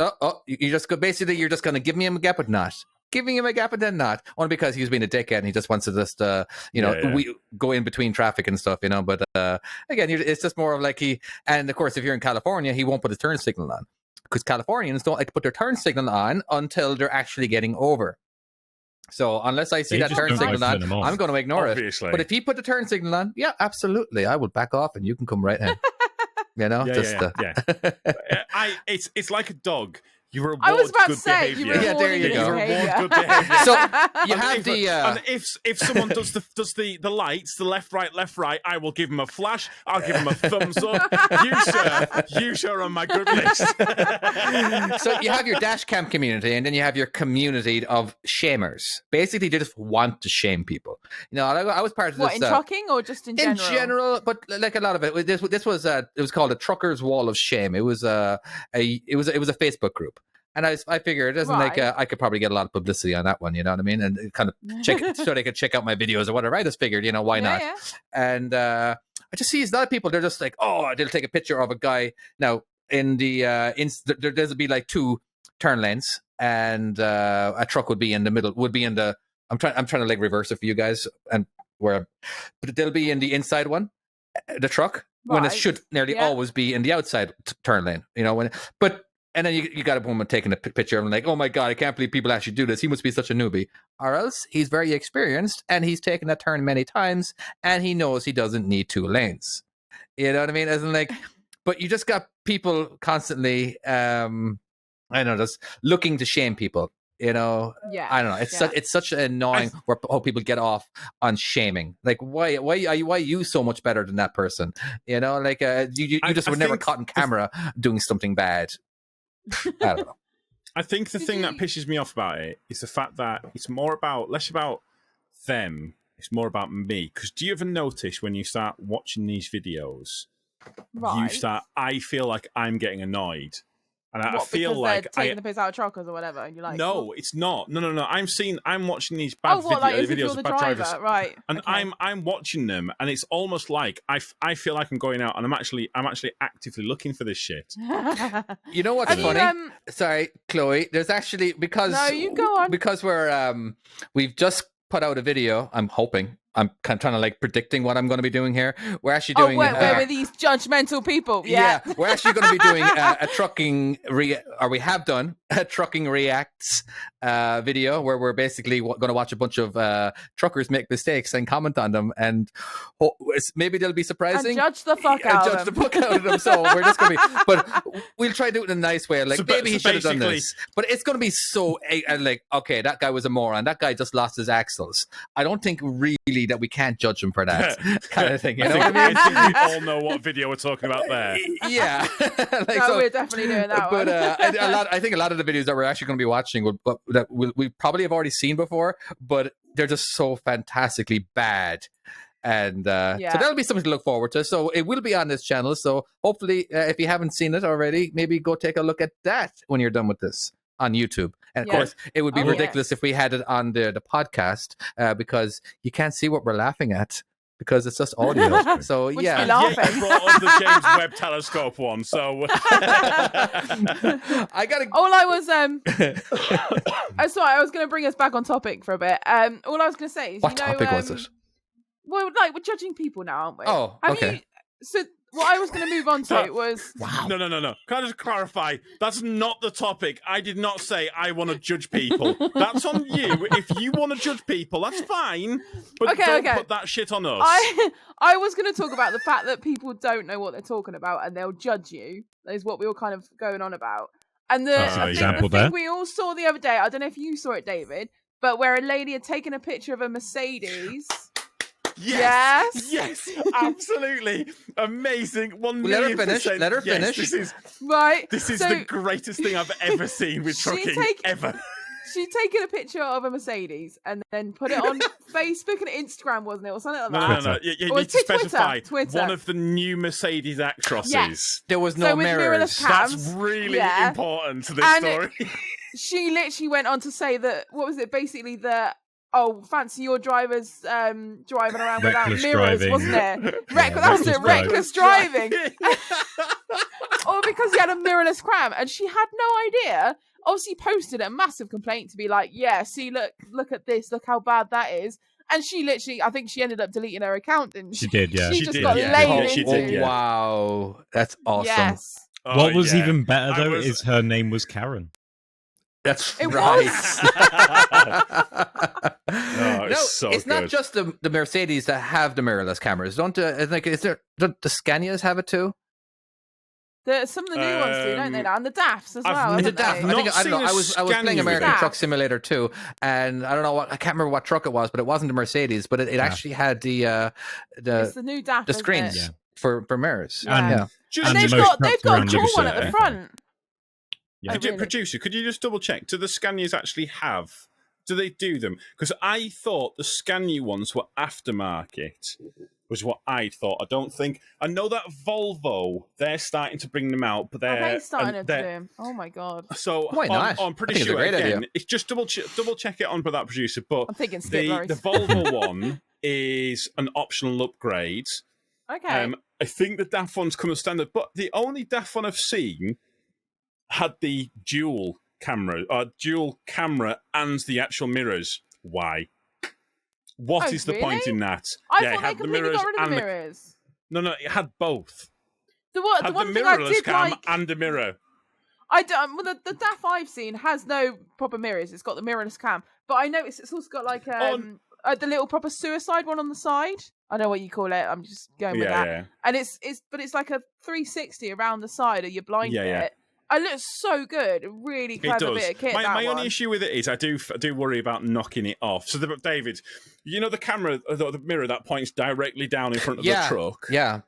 You just go. Basically, you're just going to give him a gap, but not giving him a gap, and then not. Only because he's being a dickhead and he just wants to just we go in between traffic and stuff, But again, it's just more of like and of course, if you're in California, he won't put his turn signal on because Californians don't like to put their turn signal on until they're actually getting over. So unless I see that turn signal on, I'm going to ignore it. But if he put the turn signal on, yeah, absolutely, I will back off and you can come right in. It's like a dog. You reward I was about good to say, behavior. Yeah, there you go. Reward good behavior. So you have and if someone does the lights, the left, right, I will give him a flash. I'll give him a thumbs up. You sir are on my good list. So you have your dash cam community, and then you have your community of shamers. Basically, they just want to shame people. I was part of this. What, in trucking or just in general? In general, but like a lot of it. This was it was called a Truckers' Wall of Shame. It was a Facebook group. And I figured it isn't like I could probably get a lot of publicity on that one, you know what I mean? And kind of check so they could check out my videos or whatever. I just figured, why not? Yeah. And I just see a lot of people, they're just like, they'll take a picture of a guy. Now, in the there'll be like two turn lanes, and a truck would be in the middle. I'm trying to like reverse it for you guys, but they'll be in the inside one, the truck, when it should nearly always be in the outside turn lane. And then you got a woman taking a picture and like, oh my God, I can't believe people actually do this. He must be such a newbie. Or else he's very experienced and he's taken that turn many times and he knows he doesn't need two lanes. You know what I mean? As in like, but you just got people constantly, just looking to shame people. I don't know. It's such an annoying how people get off on shaming. Like, why are you so much better than that person? You just were never caught on camera doing something bad. I don't know. I think the thing that pisses me off about it is the fact that it's less about them, it's more about me. Because do you ever notice when you start watching these videos, I feel like I'm getting annoyed. And I feel like they're taking the piss out of truckers or whatever, and you're like, no, it's not. No. I'm watching these bad videos of bad drivers, right? And okay. I'm watching them, and it's almost like I feel like I'm going out, and I'm actually actively looking for this shit. You know what's funny? Sorry, Chloe. There's actually no, you go on. Because we've just put out a video. I'm hoping. I'm kind of trying to like predicting what I'm going to be doing here. We're actually doing. We're these judgmental people. Yeah, we're actually going to be doing a trucking we have done a trucking reacts video where we're basically going to watch a bunch of truckers make mistakes and comment on them, and maybe they'll be surprising. And judge the fuck out of them. So we're just going to be, but we'll try to do it in a nice way. Like maybe he should have done this, but it's going to be so like, okay, that guy was a moron. That guy just lost his axles. I don't think really that we can't judge him for that kind of thing. I think we all know what video we're talking about there. Yeah, we're definitely doing that one. But I think a lot of the videos that we're actually going to be watching that we probably have already seen before, but they're just so fantastically bad. And so that'll be something to look forward to. So it will be on this channel. So hopefully, if you haven't seen it already, maybe go take a look at that when you're done with this on YouTube. And of course, it would be ridiculous if we had it on the podcast because you can't see what we're laughing at because it's just audio. So you brought up the James Webb Telescope one. So I gotta. All I was sorry, I was going to bring us back on topic for a bit. All I was going to say is, what topic was it? Well, like we're judging people now, aren't we? Oh, okay. So what I was going to move on to was... Wow. No. Can I just clarify? That's not the topic. I did not say I want to judge people. That's on you. If you want to judge people, that's fine. But don't put that shit on us. I was going to talk about the fact that people don't know what they're talking about and they'll judge you. That is what we were kind of going on about. And That's I an think example the thing there. we all saw the other day, I don't know if you saw it, David, but where a lady had taken a picture of a Mercedes. Yes, absolutely amazing. 1 Let her million finish, percent. let her Yes, finish. Right. This is so the greatest thing I've ever seen with trucking ever. she'd taken a picture of a Mercedes and then put it on Facebook and Instagram, wasn't it? Or something like that. No. You Or need to specify Twitter. one of the new Mercedes Actrosses. Yes. There was no So with mirrors. mirrorless cams, That's really yeah. important to this And story. She literally went on to say that, what was it, basically that, fancy your drivers driving around without Reckless mirrors, driving. wasn't it? Yeah, That was it, reckless driving. Oh, Or because he had a mirrorless cam, and she had no idea. Obviously posted a massive complaint to be like, yeah, see, look at this, look how bad that is. And she literally, I think she ended up deleting her account, didn't she? She did, yeah. She She just did, got yeah. laid Oh, she into. did, yeah. Wow, that's awesome. Yes. Oh, What was yeah. even better I though was- is her name was Karen. That's It right. Oh, it's so it's not good. just the Mercedes that have the mirrorless cameras. Don't don't the Scanias have it too? Some of the new ones do, don't they? Now? And the DAFs as I've well. not- It's a haven't DAF. they? I think Not I don't know. seen a I was playing Scania American with Truck it. Simulator 2, and I don't know what I can't remember what truck it was, but it wasn't a Mercedes, but it actually had It's the new DAF. the isn't screens it? Yeah. for mirrors. Yeah. Yeah. Just, And And they've most got trucks a around cool one Liverpool at the are. front. Yeah. Oh, really? Producer, could you just double check? Do the Scanias actually have? Do they do them? Because I thought the Scania ones were aftermarket. Was what I thought. I don't think. I know that Volvo, they're starting to bring them out, but Are they're they starting to do they're- them? Oh my god! So Why not? I'm pretty I think it's a sure great again. idea. It's just double check it on by that producer. But I'm thinking skid the lorries. Volvo one is an optional upgrade. Okay. I think the DAF one's come as standard, but the only DAF one I've seen had the dual camera and the actual mirrors. Why? What is Oh, the point really? in that? I it thought they had the completely mirrors got rid of and the mirrors. No, it had both. The Had one the thing I mirrorless did cam like, and a mirror. I don't. Well, the DAF I've seen has no proper mirrors. It's got the mirrorless cam, but I noticed it's also got like the little proper suicide one on the side. I know what you call it. I'm just going with that. Yeah. And it's like a 360 around the side of your blind bit. Yeah. It looks so good. Really It clever does. bit of kit. My that only one. issue with it is I do worry about knocking it off. So, David, you know the camera, the mirror that points directly down in front of the truck? Yeah.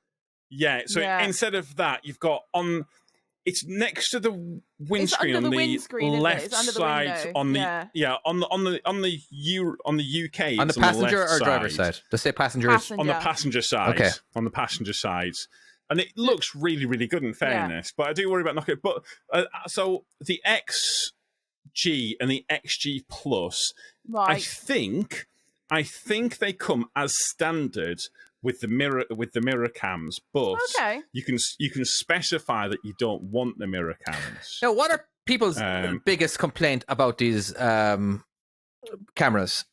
Yeah. So Yeah. instead of that, you've got it's next to the windscreen under on the the windscreen, isn't it? left It's under the side window. on the Yeah. on the UK On the it's passenger left or driver's side? Just say passengers. on the passenger side. Okay. On the passenger side. And it looks really, really good in fairness, but I do worry about knocking it. But so the XG and the XG Plus, Right. I think they come as standard with the mirror cams, but Okay. you can specify that you don't want the mirror cams. Now, what are people's biggest complaint about these cameras?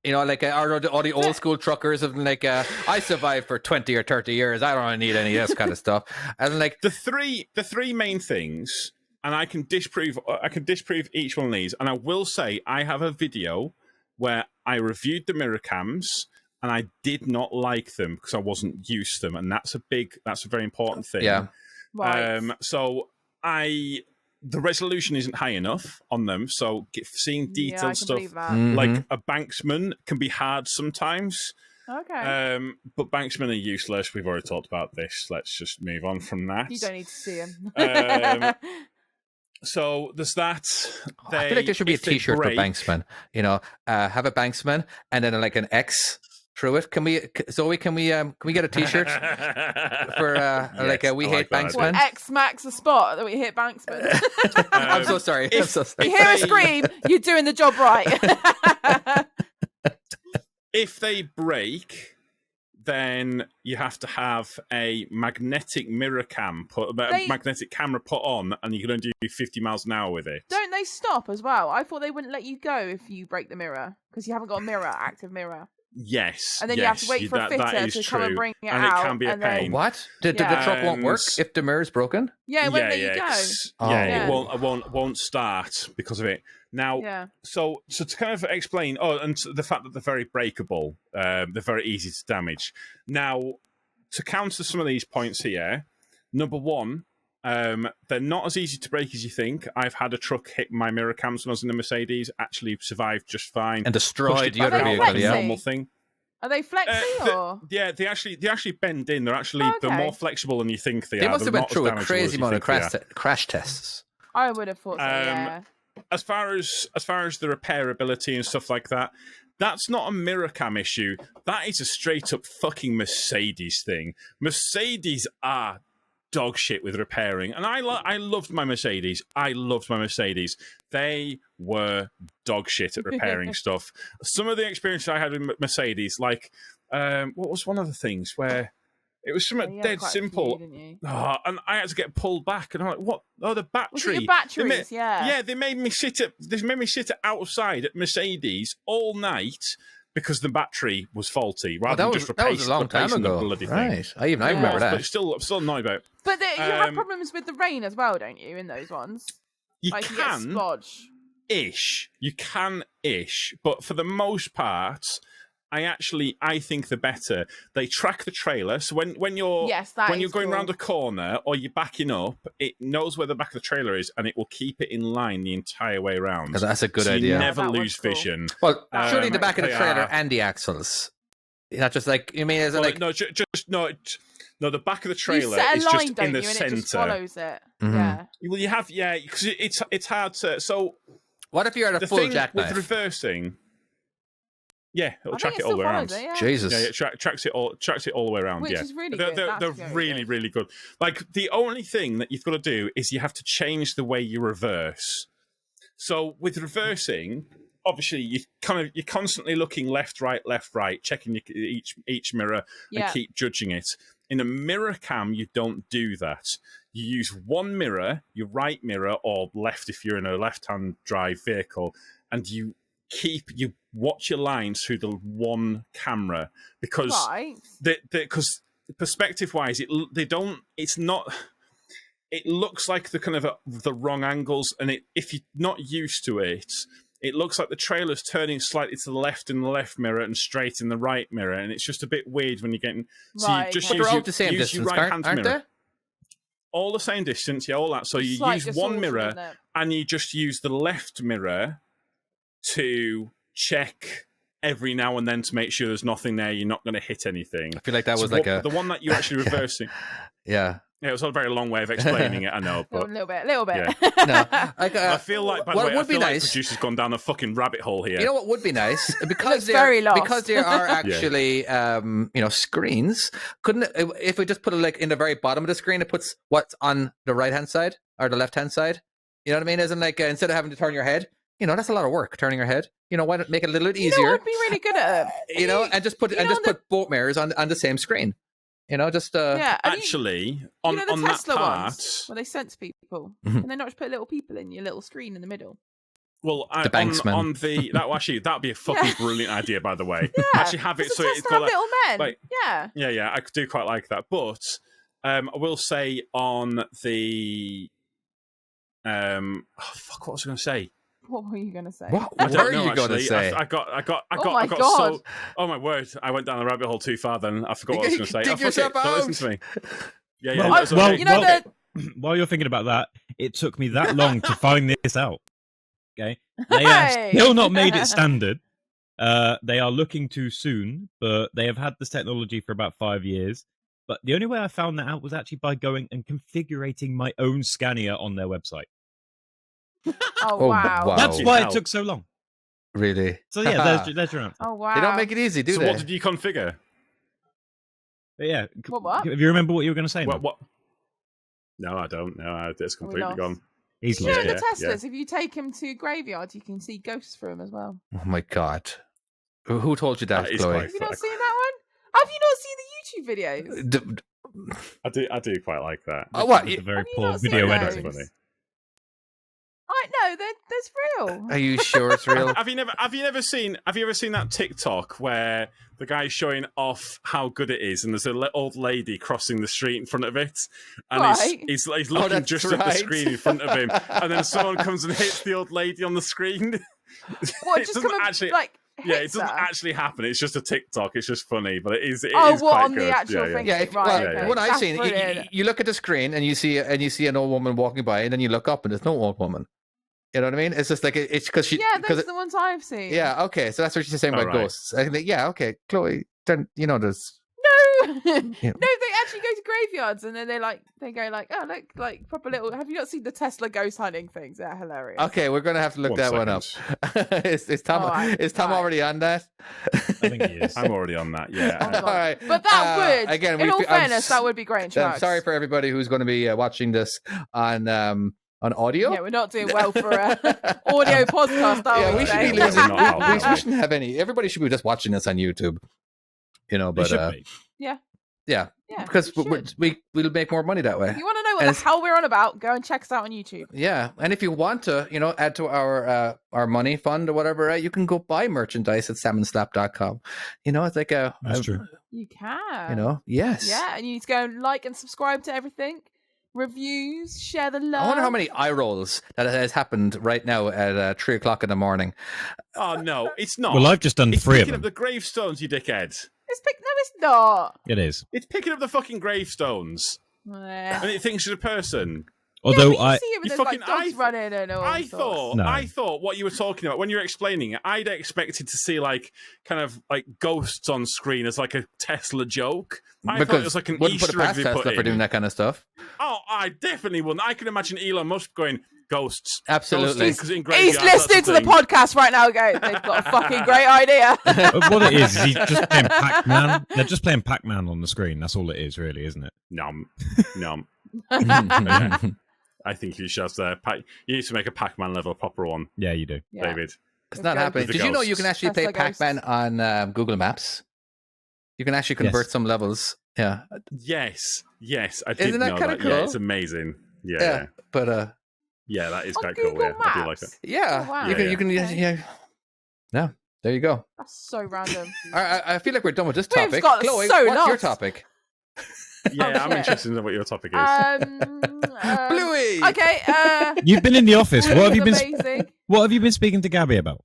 You know, like are the old school truckers of like, I survived for 20 or 30 years. I don't need any of this kind of stuff. And like the three main things, and I can disprove each one of these. And I will say I have a video where I reviewed the mirror cams and I did not like them because I wasn't used to them, and that's a very important thing. Yeah. Right. So the resolution isn't high enough on them, so seeing Yeah, I detailed can stuff believe that. like a banksman can be hard sometimes. Okay. But banksmen are useless. We've already talked about this. Let's just move on from that. You don't need to see him. So there's that. I feel like there should be a if they T-shirt for break- banksman. You know, have a banksman and then like an X through it. Can we get a T-shirt for Yes, we I hate like that banksman? What, X Max a spot that we hit Banksman? I'm so sorry. I'm so sorry. You hear a scream, you're doing the job right. If they break, then you have to have a magnetic magnetic camera put on, and you can only do 50 miles an hour with it. Don't they stop as well? I thought they wouldn't let you go if you break the mirror because you haven't got a active mirror. Yes, And then you have to wait for a that fitter is to true. come and bring it and out. it can be a and then- pain. What? The truck won't work if the mirror's broken? Yeah, it won't let you go. Oh. Yeah, it won't start because of it. Now, Yeah. so to kind of explain, and the fact that they're very breakable, they're very easy to damage. Now, to counter some of these points here, number one, They're not as easy to break as you think. I've had a truck hit my mirror cams when I was in a Mercedes, actually survived just fine. And destroyed the Pushed it other back out vehicle, like a yeah. normal thing. Are they flexy or? Yeah, they actually bend in. They're actually they're more flexible than you think they are. They must have They're went not through as a damageable crazy as you amount of think they crash tests. I would have thought so. Yeah. As far as the repairability and stuff like that, that's not a mirror cam issue. That is a straight up fucking Mercedes thing. Mercedes are dog shit with repairing, and I loved my Mercedes. They were dog shit at repairing stuff. Some of the experiences I had with Mercedes, like what was one of the things where it was something dead simple, and I had to get pulled back, and I'm like, "What? Oh, the battery! Was it your batteries? Yeah, they made me sit outside at Mercedes all night because the battery was faulty, rather than just replacing, that was a long time ago. the bloody thing. Right, I remember that. But I'm still annoyed about it. But you have problems with the rain as well, don't you? In those ones, you get splodge. You can-ish, but for the most part, I think they're better. They track the trailer, so when you're going around a corner or you're backing up, it knows where the back of the trailer is, and it will keep it in line the entire way around. That's a good idea. You never lose vision. Well, surely the back of the trailer and the axles. Not just like you mean? Is it like no, the back of the trailer is just in the center. It just follows it. Mm-hmm. Yeah. Well, you have because it's hard to. So what if you're at a full jackknife with reversing? Yeah, it'll track it all the way around. Jesus. Yeah, it tracks it all the way around. Which is really good. They're really, really good. Like, the only thing that you've got to do is you have to change the way you reverse. So with reversing, obviously you're constantly looking left, right, checking each mirror and keep judging it. In a mirror cam, you don't do that. You use one mirror, your right mirror, or left if you're in a left-hand drive vehicle, and you watch your lines through the one camera because perspective wise it looks like the kind of the wrong angles, and if you're not used to it, it looks like the trailer's turning slightly to the left in the left mirror and straight in the right mirror, and it's just a bit weird when you're getting but they're all the same distance, aren't they? All the same distance, all that. So you use one mirror and you just use the left mirror to check every now and then to make sure there's nothing there, you're not going to hit anything. I feel like that was the one that you're actually reversing. Yeah, it was a very long way of explaining it, I know, but a little bit. Yeah. No, I feel like, by the way, would be nice. Like producer's gone down a fucking rabbit hole here. You know what would be nice? Because because there are actually screens. Couldn't if we just put it in the very bottom of the screen, it puts what's on the right hand side or the left hand side. You know what I mean? Isn't instead of having to turn your head, that's a lot of work turning your head. Why not make it a little bit easier? Would be really good at it. And just put both mirrors on the same screen. Actually, on the that Tesla part, ones, where they sense people, and they not just put little people in your little screen in the middle. Well, the Banksman. That'd be a fucking brilliant idea, by the way. Yeah, actually have it so it's got little men. Yeah, I do quite like that. But I will say on the what was I going to say? What were you going to say? What were you going to say? I got God. Oh my word! I went down the rabbit hole too far. Then I forgot what I was going to say. Dig yourself out. Don't listen to me. Yeah. While you're thinking about that, it took me that long to find this out. Okay, they have still not made it standard. They are looking to soon, but they have had this technology for about 5 years. But the only way I found that out was actually by going and configuring my own Scania on their website. Oh wow! That's why it took so long. Really? So yeah, there's your answer. Oh wow! They don't make it easy, do they? So what did you configure? But yeah. What? If you remember what you were going to say. What? No, I don't. No, it's completely gone. He's the Teslas. If you take him to graveyard, you can see ghosts through them as well. Oh my god! Who told you that, Chloe? Have you not seen that one? Have you not seen the YouTube videos? I do quite like that. Oh, what? It's a very poor video editing. I know that's real. Are you sure it's real? Have you ever seen that TikTok where the guy's showing off how good it is, and there's an old lady crossing the street in front of it, and he's looking at the screen in front of him, and then someone comes and hits the old lady on the screen. What? Just come actually like Yeah, it hits doesn't her. actually happen. It's just a TikTok. It's just funny, but it is Oh, is what, quite on the good. actual yeah, thing? Yeah, Right, okay. what I've That's seen, brilliant. you look at the screen and you see an old woman walking by, and then you look up and there's no old woman. You know what I mean? It's just like it's because she. Yeah, cause those are the ones I've seen. yeah, okay, so that's what she's saying about Alright. ghosts. I think, yeah, okay, Chloe. Then there's. No, no, they actually go to graveyards and then they go like, oh look, like proper little. Have you not seen the Tesla ghost hunting things? They're hilarious. Okay, we're gonna have to look One that one up. is Tom Alright, is Tom right. already on that? I think he is. I'm already on that. Oh, Yeah. God. All right, But that would, again. in all I'm fairness, that would be great. I'm Trucks. sorry for everybody who's going to be watching this on audio. Yeah, we're not doing well for a audio podcast, are Yeah, we? we should today? be losing. Not out that we way. shouldn't have any. Everybody should be just watching this on YouTube. They But should be. yeah, Yeah, because we should. we'll make more money that way. If you want to know what And the it's- hell we're on about, go and check us out on YouTube. Yeah, and if you want to, add to our money fund or whatever, you can go buy merchandise at salmonslap.com. It's like That's true. You can. Yes. Yeah, and you need to go and like and subscribe to everything. Reviews, share the love. I wonder how many eye rolls that has happened right now at 3:00 in the morning. Oh no, it's not. Well, I've just done it's 3 of picking them. up the gravestones, you dickhead. No, it's not. It is. It's picking up the fucking gravestones, Yeah, and it thinks you're a person. Although but you I, see it with You those fucking- like dogs I- running and all I sorts. thought, No. I thought what you were talking about when you were explaining it. I'd expected to see like kind of like ghosts on screen as like a Tesla joke. I thought it was like an wouldn't put it Easter egg past they Tesla put for in. doing that kind of stuff. Oh, I definitely wouldn't. I can imagine Elon Musk going ghosts. Absolutely. Ghosts, 'cause in He's graveyards, listening that's to the thing. podcast right now. Go, they've got a fucking great idea. what it is he's just playing Pac-Man. They're just playing Pac-Man on the screen. That's all it is, really, isn't it? Nom, nom. yeah. I think you should have you need to make a Pac-Man level, a proper one, Yeah, you do. Yeah. David. It's not Okay. happening. With the Did you know you ghosts. can actually play Tesla ghosts. Pac-Man on Google Maps? You can actually convert Yes. some levels. Yeah. Yes, I did Isn't that know kinda that. Yeah, cool? it's amazing. Yeah, Yeah. yeah, But yeah, that is On quite cool. Google Yeah, I do like Maps? it. yeah, Oh, wow. you can. Yeah, You can. okay. Yeah. There you go. That's so random. All right, I feel like we're done with this We've topic. got Chloe, so what's your lost. topic? Yeah, I'm Okay. interested in what your topic is. Bluey. Okay. You've been in the office. What have you been? Amazing. What have you been speaking to Gabby about?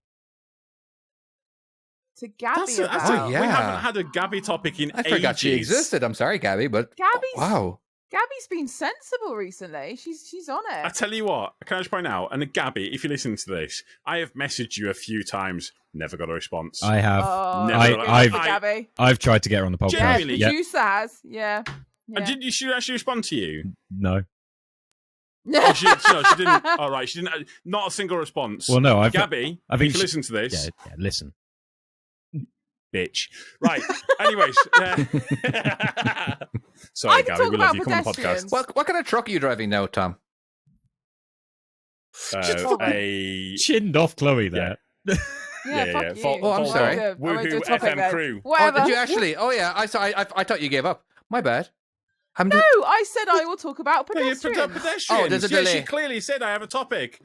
To Gabby That's about. we yeah. haven't had a Gabby topic in I forgot she ages. existed. I'm sorry, Gabby, but Gabby's wow. Gabby's been sensible recently. She's on I it. tell you what, can I just point out, and Gabby, if you're listening to this, I have messaged you a few times, never got a response. I have. Oh, Never really got- good I've- for Gabby. I've tried to get her on the podcast. Yeah, Genuinely? Yeah. producer has. Yeah. And did she actually respond to you? No. Oh, she didn't. All right, she didn't. Not a single response. Well, no. Gabby, I think if you she- listen to this, Yeah. Listen. bitch. Right. Anyways. I Sorry, can Gabby. talk We love about you. Come on, pedestrians. podcast. What kind of truck are you driving now, Tom? A Chinned off Chloe there. Yeah, fuck yeah. you. Full- Oh, I'm full sorry. I won't do a Woohoo topic FM then. crew. Whatever. Oh, did you actually? Oh, yeah. I thought you gave up. My bad. No, I said I will talk about No, you're pedestrians. pedestrians. Oh, there's a Yeah, delay. she clearly said I have a topic.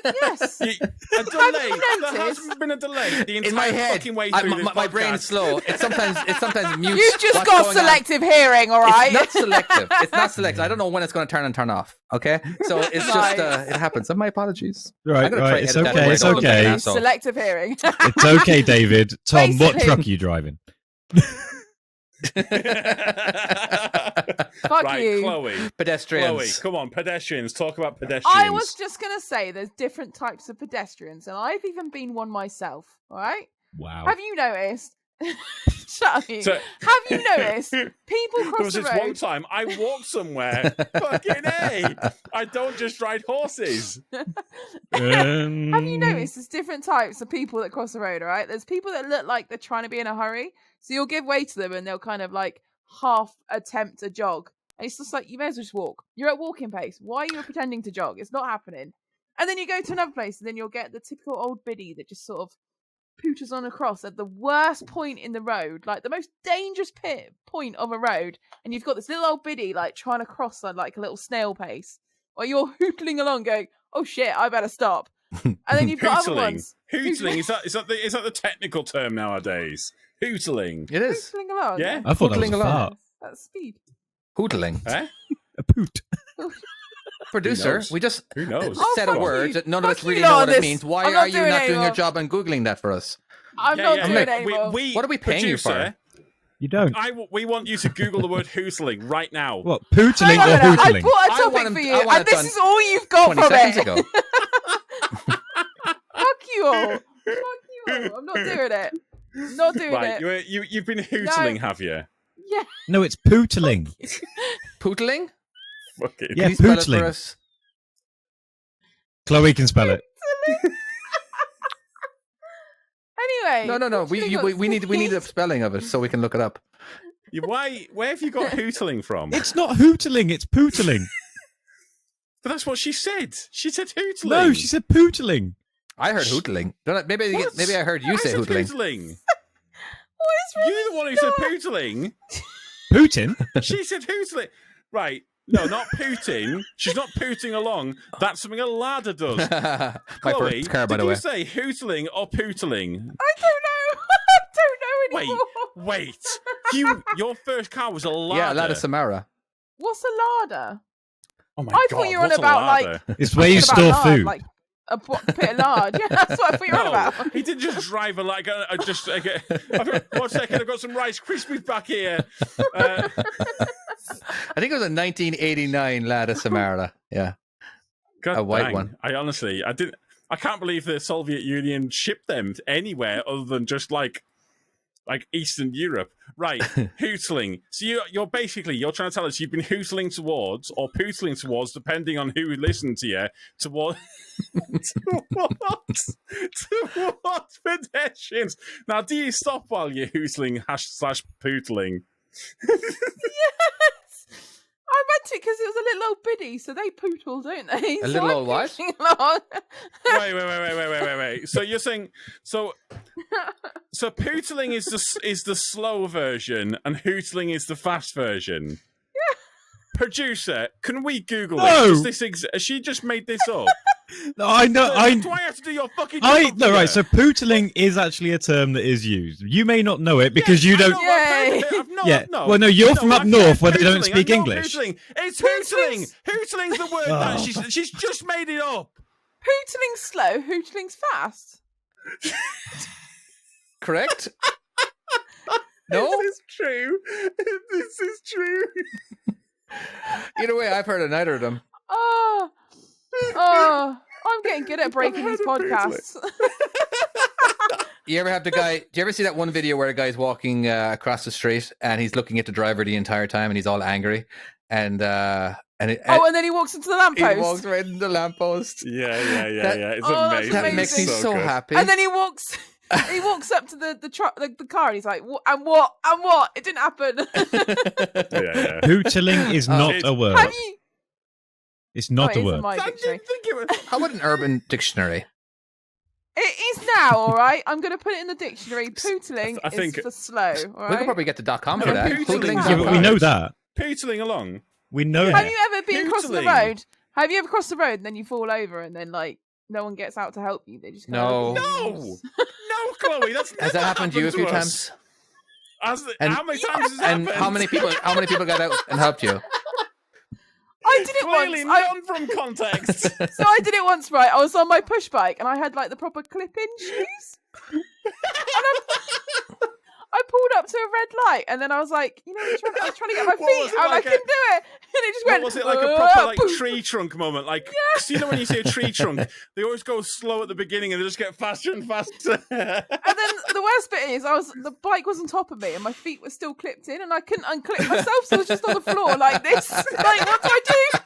Yes. A delay. you There noticed? hasn't been a delay the entire In my head, fucking way through this my brain's podcast. slow. It sometimes mutes. You've just what's got going on. selective hearing, all It's right? not selective. It's not selective. I don't know when it's going to turn and turn off. Okay, so it's Nice. just it happens. And my apologies. Right, I'm gonna try right. It's edit that okay. word It's out. okay. Asshole. Selective hearing. It's okay, David. Tom, what Basically. truck are you driving? Fuck Right, you. Chloe, Pedestrians. come on, pedestrians. Talk about pedestrians. I was just going to say there's different types of pedestrians, and I've even been one myself, all right? Wow. Have you noticed? Shut up, you. So- Have you noticed people There cross was the this one road? time I walked somewhere. Fucking A. I don't just ride horses. Have you Um, noticed there's different types of people that cross the road, all right? There's people that look like they're trying to be in a hurry, so you'll give way to them and they'll kind of like half attempt a jog. And it's just like, you may as well just walk. You're at walking pace. Why are you pretending to jog? It's not happening. And then you go to another place and then you'll get the typical old biddy that just sort of pooters on across at the worst point in the road, like the most dangerous point of a road, and you've got this little old biddy like trying to cross at like a little snail pace, while you're hootling along going, oh shit, I better stop. And then you've got other Hootling. ones Hootling. Is that the technical term nowadays? Hootling. It is hootling along. Yeah? I thought that was Hootling a along. fart. That's speed. hootling. Eh? A poot. Producer, knows? we just Who knows? Oh, said a fuck word you. that none of Fuck us you really lot know on what it this. means. Why I'm are not you doing not it doing your anymore. job and googling that for us? I'm not doing it anymore. What are we paying you for? You don't. We want you to Google the word hootling right now. What, pootling Hang on or a minute, I hootling? brought a I topic want him- for I you, want and it this done is all you've got 20 from seconds it. ago. Fuck you all. Fuck you all. I'm not doing it. Not doing Right, it. you've been hootling, have you? Yeah. No, it's pootling. Pootling? Fucking Yeah, Can you spell it pootling. for us? Chloe can spell it. Anyway. No. We need a spelling of it so we can look it up. Where have you got hootling from? It's not hootling, it's pootling. But that's what she said. She said hootling. No, she said pootling. I heard hootling. Maybe What? I heard you I say said hootling. hootling. What is wrong You're the one who said pootling. Putin? She said hootling. Right. No, not Putin. She's not pooting along. That's something a ladder does. My Chloe, first car, by did the way. you say hootling or pootling? I don't know. I don't know anymore. Wait. Your first car was a ladder. Yeah, Ladder Samara. What's a larder? Oh my I God, thought you were on what's a about ladder? It's where you Talking about store lard, food. like a pit of lard. Yeah, that's what I thought you were on No, about. he didn't just drive a like. One second, I've got some Rice Krispies back here. I think it was a 1989 Ladder Samara. Yeah. God A white dang. one. I can't believe the Soviet Union shipped them anywhere other than just like Eastern Europe. Right, hootling. So you're trying to tell us you've been hootling towards or pootling towards, depending on who listened to you, towards pedestrians. Now, do you stop while you're hootling /pootling? Yes. I meant it because it was a little old biddy, so they pootle, don't they? A little old what? Wait. So you're saying so pootling is the slow version and hootling is the fast version. Yeah. Producer, can we Google No. this? Has she just made this up? No, I know. Do I have to do your fucking job? No, right. So pootling is actually a term that is used. You may not know it because you I don't. know, I've heard of it. Yeah. No. Well, no, you're from up I've north heard where they don't hootling. speak I know English. Hootling. It's hootling. Hootling's the word that she's just made it up. Hootling's slow, hootling's fast. Correct? No? This is true. This is true. Either way, I've heard of neither of them. I'm getting good at breaking these podcasts. You ever have the guy? Do you ever see that one video where a guy's walking across the street and he's looking at the driver the entire time and he's all angry and and then he walks into the lamppost. he walks right into the lamppost. Yeah. It's that's amazing. That makes me so good. happy. And then he walks up to the car and he's like, what? It didn't happen. Yeah. Hootling is not It's- a word. Have you? It's not Oh, a it is in word. my I dictionary. didn't think it was. How about an urban dictionary? It is now, all right? I'm going to put it in the dictionary. Pootling I think- is for slow, all We could right? probably get the .com No, for that. pootling- Hootling's Yeah, but we know that. Pootling along. We know Have that. you ever been crossing the Hootling. road? Have you ever crossed the road and then you fall over and then, like, no one gets out to help you? They just No. No, Chloe, that's never Has that happened to you a few us. times? How many times has And happened? how many people got out and helped you? I did it Clearly once. none from context. So I did it once, right? I was on my push bike and I had like the proper clip-in shoes. And I pulled up to a red light and then I was like, I was trying to get my What feet was it out and like I couldn't do it. And it just went. Was it like a proper like poof. tree trunk moment? Like, 'cause you know when you see a tree trunk, they always go slow at the beginning and they just get faster and faster. And then the worst bit is, the bike was on top of me and my feet were still clipped in and I couldn't unclip myself, so I was just on the floor like this. Like, what do I do?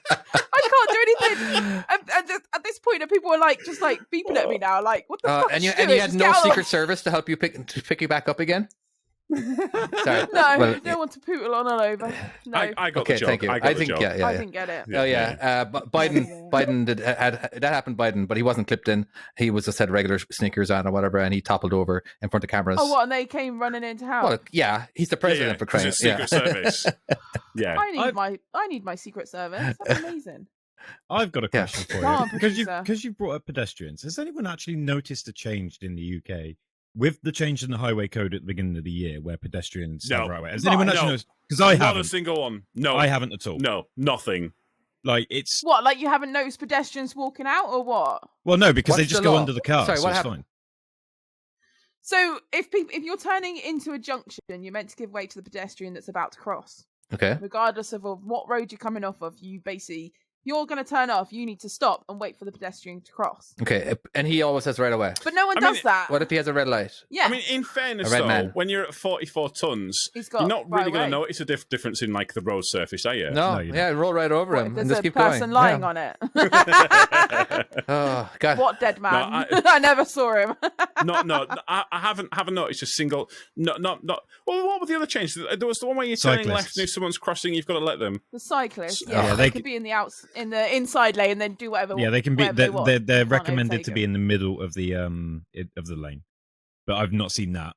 I can't do anything. And at this point, people were like, just like beeping at me now, like, what the fuck? And is you she and doing? you had Just no get out of the Secret Service to help you pick you back up again. Sorry. No, Well, don't want to pootle on all over. No, I got okay, the joke. thank you. I got the think joke. yeah. I didn't get it. Oh yeah, Biden that happened. Biden, but he wasn't clipped in. He was just had regular sneakers on or whatever, and he toppled over in front of cameras. Oh, what? And they came running into house. Well, yeah, he's the president for 'cause crying. it's Secret Service. Yeah. I need my Secret Service. That's amazing. I've got a question for Go on, you producer. because you brought up pedestrians. Has anyone actually noticed a change in the UK with the change in the highway code at the beginning of the year, where pedestrians No. have right way? Has No, anyone no. actually noticed? Because I Not a haven't. single one. No. I haven't at all. No, nothing. Like it's What? Like you haven't noticed pedestrians walking out, or what? well, no, because they What's just the go law? under the car. Sorry, so what it's happened? fine. So if you're turning into a junction, you're meant to give way to the pedestrian that's about to cross. Okay. Regardless of what road you're coming off of, you're going to turn off. You need to stop and wait for the pedestrian to cross. Okay, and he always says right away. But no one does that. What if he has a red light? Yeah. I mean, in fairness, A red though, man. when you're at 44 tons, He's got you're not right really going away. to notice a difference in like the road surface, are you? No, you yeah, roll right over him and There's just a keep person going. lying Yeah. on it. Oh God. What dead man? No, I never saw him. No, I haven't noticed a single. No. Well, what were the other changes? There was the one where you're turning left Cyclists. and if someone's crossing, you've got to let them. The cyclists, Oh, yeah, yeah, they they could be in the inside lane and then do whatever. Yeah, they can be. whatever they want. They're Can't recommended overtake to be them. in the middle of the lane, but I've not seen that.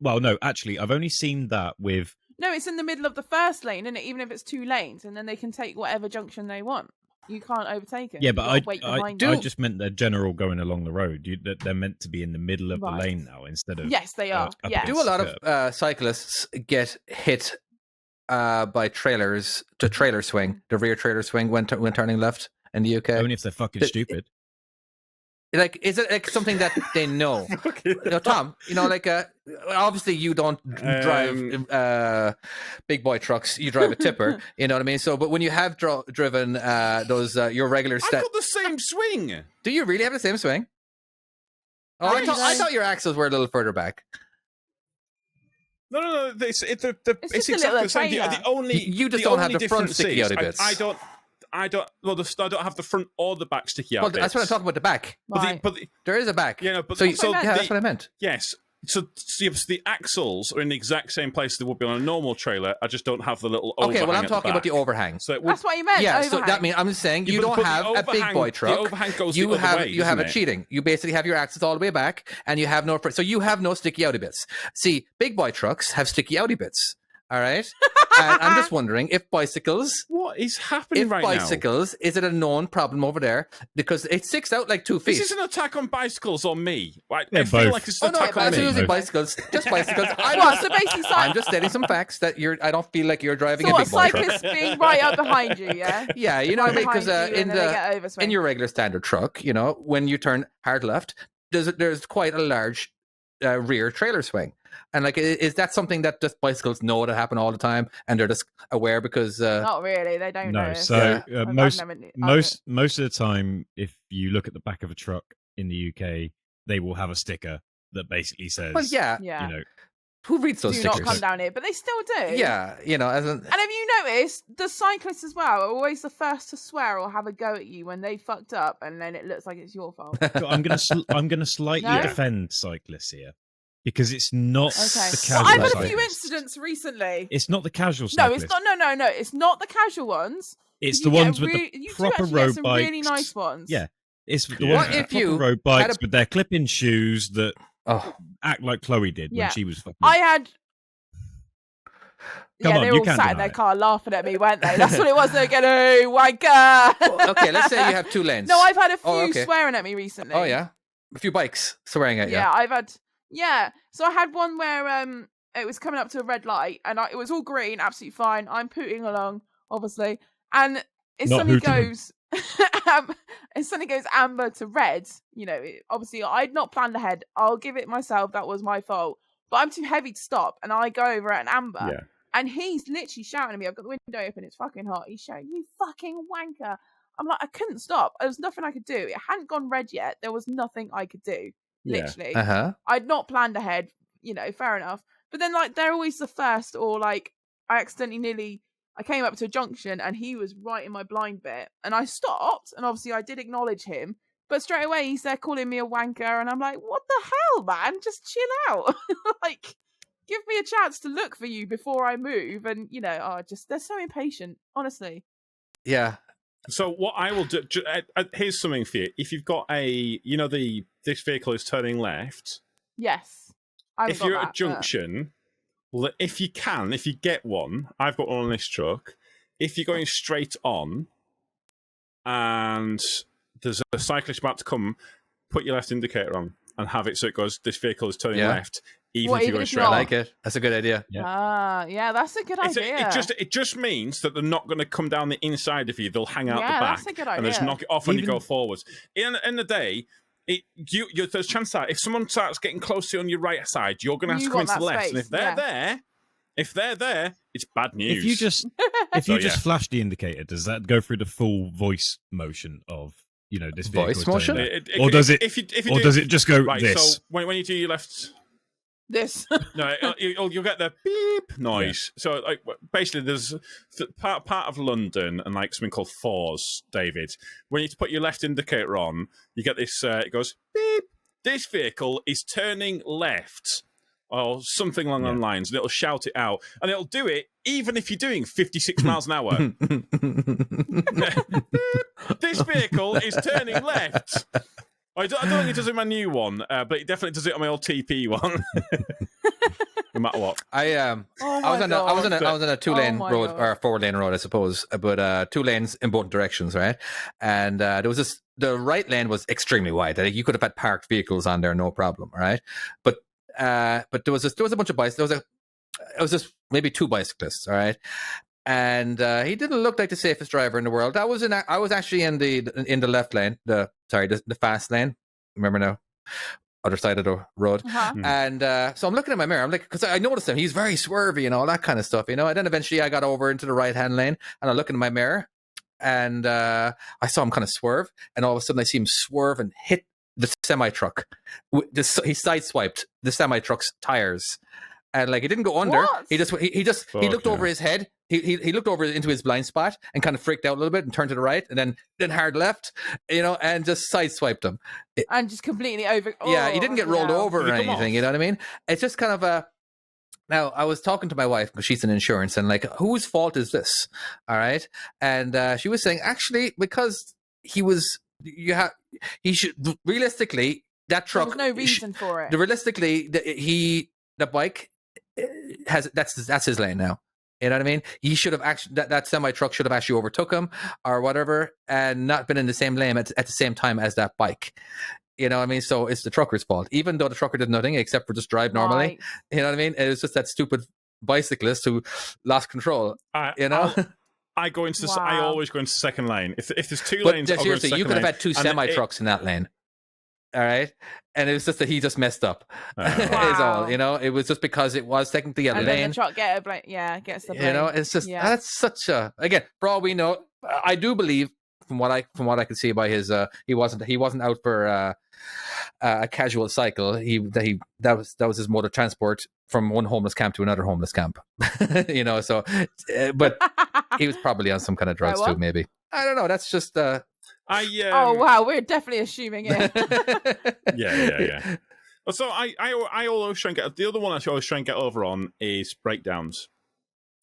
No, actually, I've only seen that with. No, it's in the middle of the first lane, isn't it? Even if it's 2 lanes, and then they can take whatever junction they want. You can't overtake it. Yeah, You've but gotta wait behind I you. just meant the general going along the road. That they're meant to be in the middle of the Right. lane now instead of. Yes, they are. up Yeah. against Do a lot the of curb. cyclists get hit by trailers? The trailer swing, the rear trailer swing when turning left in the UK. Only if they're fucking stupid. Like, is it like something that they know? Tom, obviously you don't drive big boy trucks. You drive a tipper. You know what I mean? So, but when you have driven those your regular I've step, got the same swing. do you really have the same swing? Oh, I Yes. thought your axles were a little further back. No. It's just exactly a little the same. trailer. The only You just the don't have only the front difference sticky is outy bits. I don't. Well, I don't have the front or the back sticky out. Well, that's what I'm talking about. The back. Right. But the, There is a back. you know, but So, the- so yeah, the- that's what I meant. yes. So the axles are in the exact same place they would be on a normal trailer. I just don't have the little overhang. Okay, well, I'm at talking about the back. overhang. So it would, That's what you meant. Yeah, so overhang. that means I'm just saying you Yeah, don't but the have a big overhang- boy truck. The overhang goes you the other have way, you have doesn't a it? cheating. You basically have your axles all the way back, and you have no so you have no sticky outy bits. See, big boy trucks have sticky outy bits. All right, and I'm just wondering if bicycles. What is happening If right bicycles, is it a known problem over there? Because it sticks out like 2 now? feet. This is an attack on bicycles or me. I Yeah, feel both. like it's Oh an no, attack on absolutely me. bicycles. Just bicycles. What, so basically, I'm just stating some facts that I don't feel like you're driving so a what, big boy truck. cyclists being right up behind you, yeah? Yeah, you know what I mean? Behind Because you, in and then they get the overswing. in your regular standard truck, you know, when you turn hard left, there's quite a large rear trailer swing, and like, is that something that just bicycles know to happen all the time, and they're just aware because Not really. They don't know. No, so Yeah. most of the time, if you look at the back of a truck in the UK, they will have a sticker that basically says, well, yeah, Yeah. you know, who reads those Do stickers? not come down here, but they still do. Yeah, you know, And have you noticed the cyclists as well are always the first to swear or have a go at you when they fucked up, and then it looks like it's your fault. So I'm gonna slightly No? defend cyclists here because it's not Okay. the Well, casual I've had a cyclist. few incidents recently. It's not the casual No, cyclist. it's not. No. It's not the casual ones. It's You the get ones with you the do proper actually get road some bikes. really nice ones. Yeah, it's the Yeah. ones What with if the proper you road bikes had a- with their clip-in shoes that oh, act like Chloe did Yeah. when she was fucking. I had. Come yeah, on, they were you all can't sat in deny their it. car laughing at me, weren't they? That's what it was. They were going, "Hey, wanker!" okay. Let's say you have 2 lanes. No, I've had a few Oh, okay. swearing at me recently. Oh yeah, a few bikes swearing at you. Yeah, I've had. Yeah, so I had one where it was coming up to a red light, and it was all green, absolutely fine. I'm pooting along, obviously, and it Not suddenly hooting. goes. It suddenly goes amber to red. You know, obviously I'd not planned ahead. I'll give it myself. That was my fault. But I'm too heavy to stop, and I go over at an amber. Yeah. And he's literally shouting at me. I've got the window open. It's fucking hot. He's shouting, "You fucking wanker!" I'm like, I couldn't stop. There was nothing I could do. It hadn't gone red yet. There was nothing I could do. Yeah. Literally. Uh huh. I'd not planned ahead, you know, fair enough. But then, like, they're always the first, or like, I came up to a junction and he was right in my blind bit, and I stopped, and obviously I did acknowledge him, but straight away he's there calling me a wanker, and I'm like, what the hell, man? Just chill out. Like, give me a chance to look for you before I move, and, you know, they're so impatient, honestly. Yeah. So what I will do, here's something for you. If you've got this vehicle is turning left, Yes. I've if got you're that, at a junction, well, if you get one, I've got one on this truck. If you're going straight on, and there's a cyclist about to come, put your left indicator on and have it so it goes, this vehicle is turning Yeah. left, even What, if you're even going if straight you're I on. like it. That's a good idea. Yeah. yeah, that's a good idea. It just means that they're not going to come down the inside of you. They'll hang out Yeah, the back that's a good and just idea. knock it off when you Even- go forwards. In the day, there's a chance that if someone starts getting close to you on your right side, you're going to have to come into the left. And if they're there, it's bad news. If you just flash the indicator, does that go through the full voice motion of this voice motion, or does it? Does it just go this? So when you do your left. This no, you'll get the beep noise. Yeah. So, like, basically, there's part of London and like something called fours, David. When you put your left indicator on, you get this. It goes beep. This vehicle is turning left, or something along those lines, and it'll shout it out, and it'll do it even if you're doing 56 miles an hour. This vehicle is turning left. I don't think it does it in my new one, but it definitely does it on my old TP one. No matter what. I was on a 2-lane road or a 4-lane road, I suppose, but 2 lanes in both directions, right? And there was the right lane was extremely wide. You could have had parked vehicles on there, no problem, right? But there was a bunch of bikes. It was just maybe 2 bicyclists, all right? And he didn't look like the safest driver in the world. I was actually in the left lane, the fast lane. Remember now, other side of the road. Uh-huh. And so I'm looking at my mirror. I'm like, because I noticed him. He's very swervy and all that kind of stuff, And then eventually I got over into the right hand lane, and I look in my mirror, and I saw him kind of swerve, and all of a sudden I see him swerve and hit the semi truck. He sideswiped the semi truck's tires. And like, he didn't go under. What? He looked over his head. He looked over into his blind spot and kind of freaked out a little bit and turned to the right and then hard left, and just sideswiped him. And just completely over. Yeah, he didn't get rolled over or anything. You know what I mean? It's just kind of a. Now, I was talking to my wife because she's in insurance, and like, whose fault is this? All right, and she was saying actually because he should realistically that truck. There's no reason for it. Realistically, the bike has that's his lane now. You know what I mean? He should have actually that semi truck should have actually overtook him or whatever, and not been in the same lane at the same time as that bike. You know what I mean? So it's the trucker's fault, even though the trucker did nothing except for just drive normally. Right. You know what I mean? It was just that stupid bicyclist who lost control. I always go into second lane. If there's 2 but lanes, seriously, you could have had 2 semi trucks in that lane. All right, and it was just that he just messed up. Is all. It was just because it was technically a lane. Then the truck gets the blame. It's just that's such a, again, for all we know, I do believe from what I can see by his he wasn't out for a casual cycle. That was his mode of transport from one homeless camp to another homeless camp. So but he was probably on some kind of drugs too, maybe. I don't know. That's just oh wow, we're definitely assuming it. Yeah. So I always try and get the other one. I always try and get over on is breakdowns.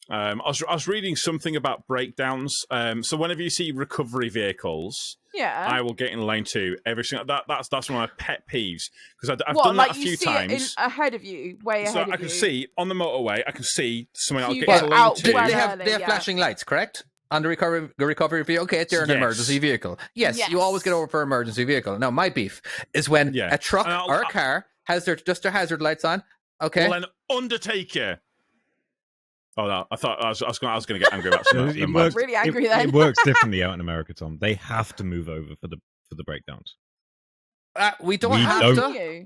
I was reading something about breakdowns. So whenever you see recovery vehicles, I will get in lane 2 every single. That's one of my pet peeves because I've done that a few times. Ahead of you, way ahead of you. So I can see on the motorway. I can see someone else You get get to out lane 2. well they have flashing lights, correct? On the recovery vehicle, okay, they're an emergency vehicle. Yes, you always get over for emergency vehicle. Now, my beef is when a truck or a car has their hazard lights on. Okay, well, an Undertaker. Oh no! I thought I was going to get angry about something. It works, really angry then. It works differently out in America, Tom. They have to move over for the breakdowns. We don't have to.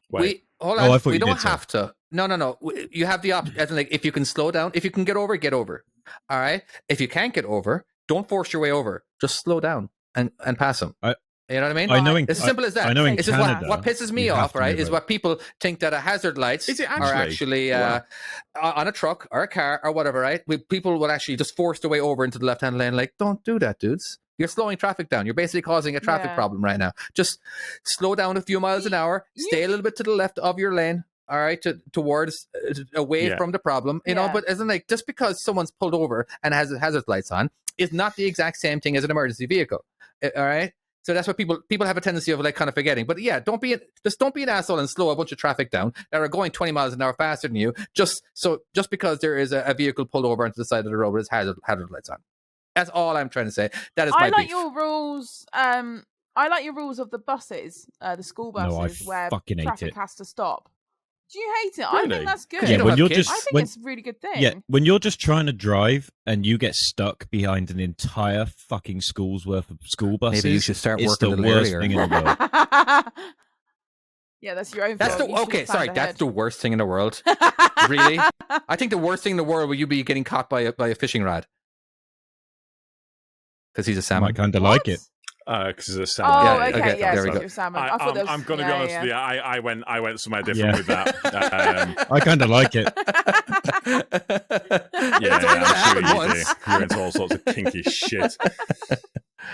Hold on. We don't have to. No. You have the option. Like, if you can slow down, if you can get over, get over. All right. If you can't get over, don't force your way over. Just slow down and pass them. You know what I mean? I know. It's as simple as that. I know. In it's Canada, what pisses me off, right, is what people think that a hazard lights are actually on a truck or a car or whatever, right? People will actually just force their way over into the left-hand lane. Like, don't do that, dudes. You're slowing traffic down. You're basically causing a traffic problem right now. Just slow down a few miles an hour. Stay a little bit to the left of your lane. All right, towards away from the problem, you know. But isn't like just because someone's pulled over and has hazard lights on is not the exact same thing as an emergency vehicle. All right. So that's what people have a tendency of like kind of forgetting. But yeah, don't be an asshole and slow a bunch of traffic down that are going 20 miles an hour faster than you just because there is a vehicle pulled over onto the side of the road with its hazard lights on. That's all I'm trying to say. That is my beef. Your rules. I like your rules of the buses, the school buses, where traffic has to stop. Do you hate it? Really? I think that's good. Yeah, I think it's a really good thing. Yeah, when you're just trying to drive and you get stuck behind an entire fucking school's worth of school buses, maybe you should start it's working the a little worst earlier. thing in the world. Yeah, that's your own That's fault. the You should okay. have Sorry, planned that's the worst thing in the world. Really? I think the worst thing in the world would you be getting caught by a fishing rod because he's a I salmon. might kind of What? like it. Because there's salmon. Oh, Yeah, okay, okay, yeah, there we so go. you're salmon. I thought there was. I'm going to be honest with you. I went somewhere different Yeah. with that. I kind of like it. Yeah, It's only gonna I'm happen sure you once. do. You're into all sorts of kinky shit.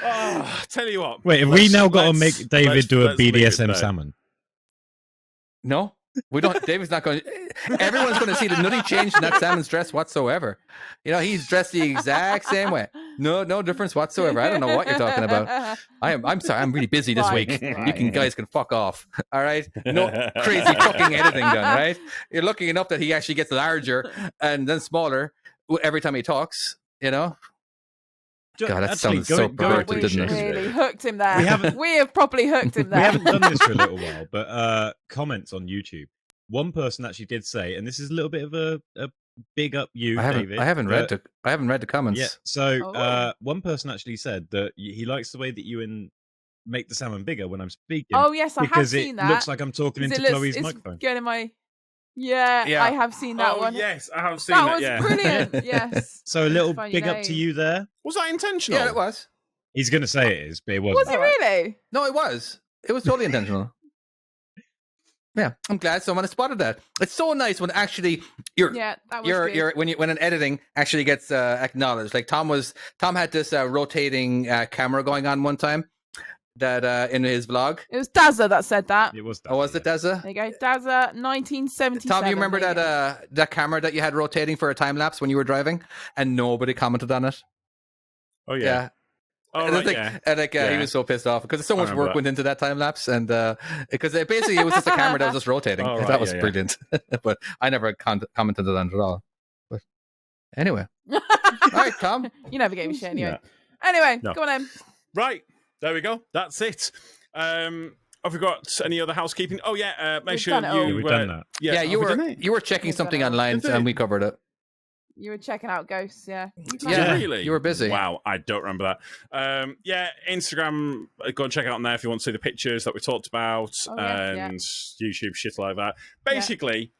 Oh, tell you what. Wait, have we now got to let's- make David let's- do a let's leave it BDSM there. salmon? No, we don't. David's not going. Everyone's going to see the nutty change in that salmon's dress whatsoever. You know, he's dressed the exact same way. No difference whatsoever. I don't know what you're talking about. I'm sorry. I'm really busy this Right, week. right. You guys can fuck off. All right. No crazy fucking editing done. Right. You're lucky enough that he actually gets larger and then smaller every time he talks. You know. God, that sounds so perverted, We didn't it? really hooked him there. We haven't- We have properly hooked him We there. haven't done this for a little while, but comments on YouTube. One person actually did say, and this is a little bit of a big up you, David. I haven't read the comments. Yeah. So Oh. one person actually said that he likes the way that you make the salmon bigger when I'm speaking. Oh yes, I have because seen it that. looks like I'm talking 'Cause into it looks- Chloe's it's microphone. Going in my. Yeah, I have seen that Oh, one. yes, I have seen That that. was Yeah. brilliant. Yes. So a little Find big your up to name. you there. Was that intentional? Yeah, it was. He's going to say it is, but it wasn't. Was it really? No, it was. It was totally intentional. Yeah, I'm glad someone has spotted that. It's so nice when actually Yeah, that was good. when an editing actually gets acknowledged. Like Tom had this rotating camera going on one time that in his vlog. It was Dazza that said that. It was. Oh, was it Dazza? There you go, Dazza, 1977. Tom, you remember there you go. that camera that you had rotating for a time lapse when you were driving, and nobody commented on it? Oh, yeah. Yeah. Oh, And right, like, yeah. and like, he Yeah. was so pissed off because so much remember work that. went into that time lapse, and because basically it was just a camera that was just rotating. Oh, right, that was yeah. brilliant, but I never commented on it at all. But anyway, all right, Tom. You never gave me shit anyway. Yeah. Anyway, No. go on then. Right. There we go. That's it. Have we got any other housekeeping? Oh, yeah. Make We've sure done it all. you... We've done that. Yeah, have you we were done it? you were checking We've done something it all. online, Did we? and we covered it. You were checking out ghosts, yeah. Yeah, Really? you were busy. Wow, I don't remember that. Yeah, Instagram, go and check it out on there if you want to see the pictures that we talked about, Oh, yes, yeah. and YouTube, shit like that. Basically,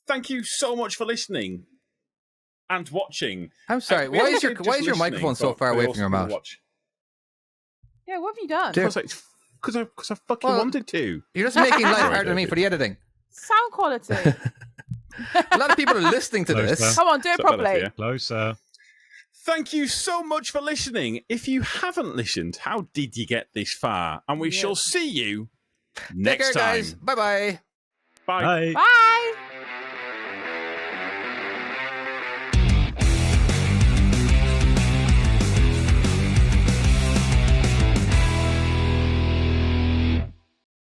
thank you so much for listening and watching. I'm sorry. We Why also is your just why is your listening, microphone so but far we away also from your can mouth? watch. Yeah, what have you done? Dear- Because I fucking Well- wanted to. You're just making life Sorry, harder than me David. for the editing. Sound quality. A lot of people are listening to Close this. enough. Come on, do it Is that better for properly. you? Closer. Thank you so much for listening. If you haven't listened, how did you get this far? And we Yes. shall see you Take next care, time. guys. Bye bye. Bye. Bye. Bye.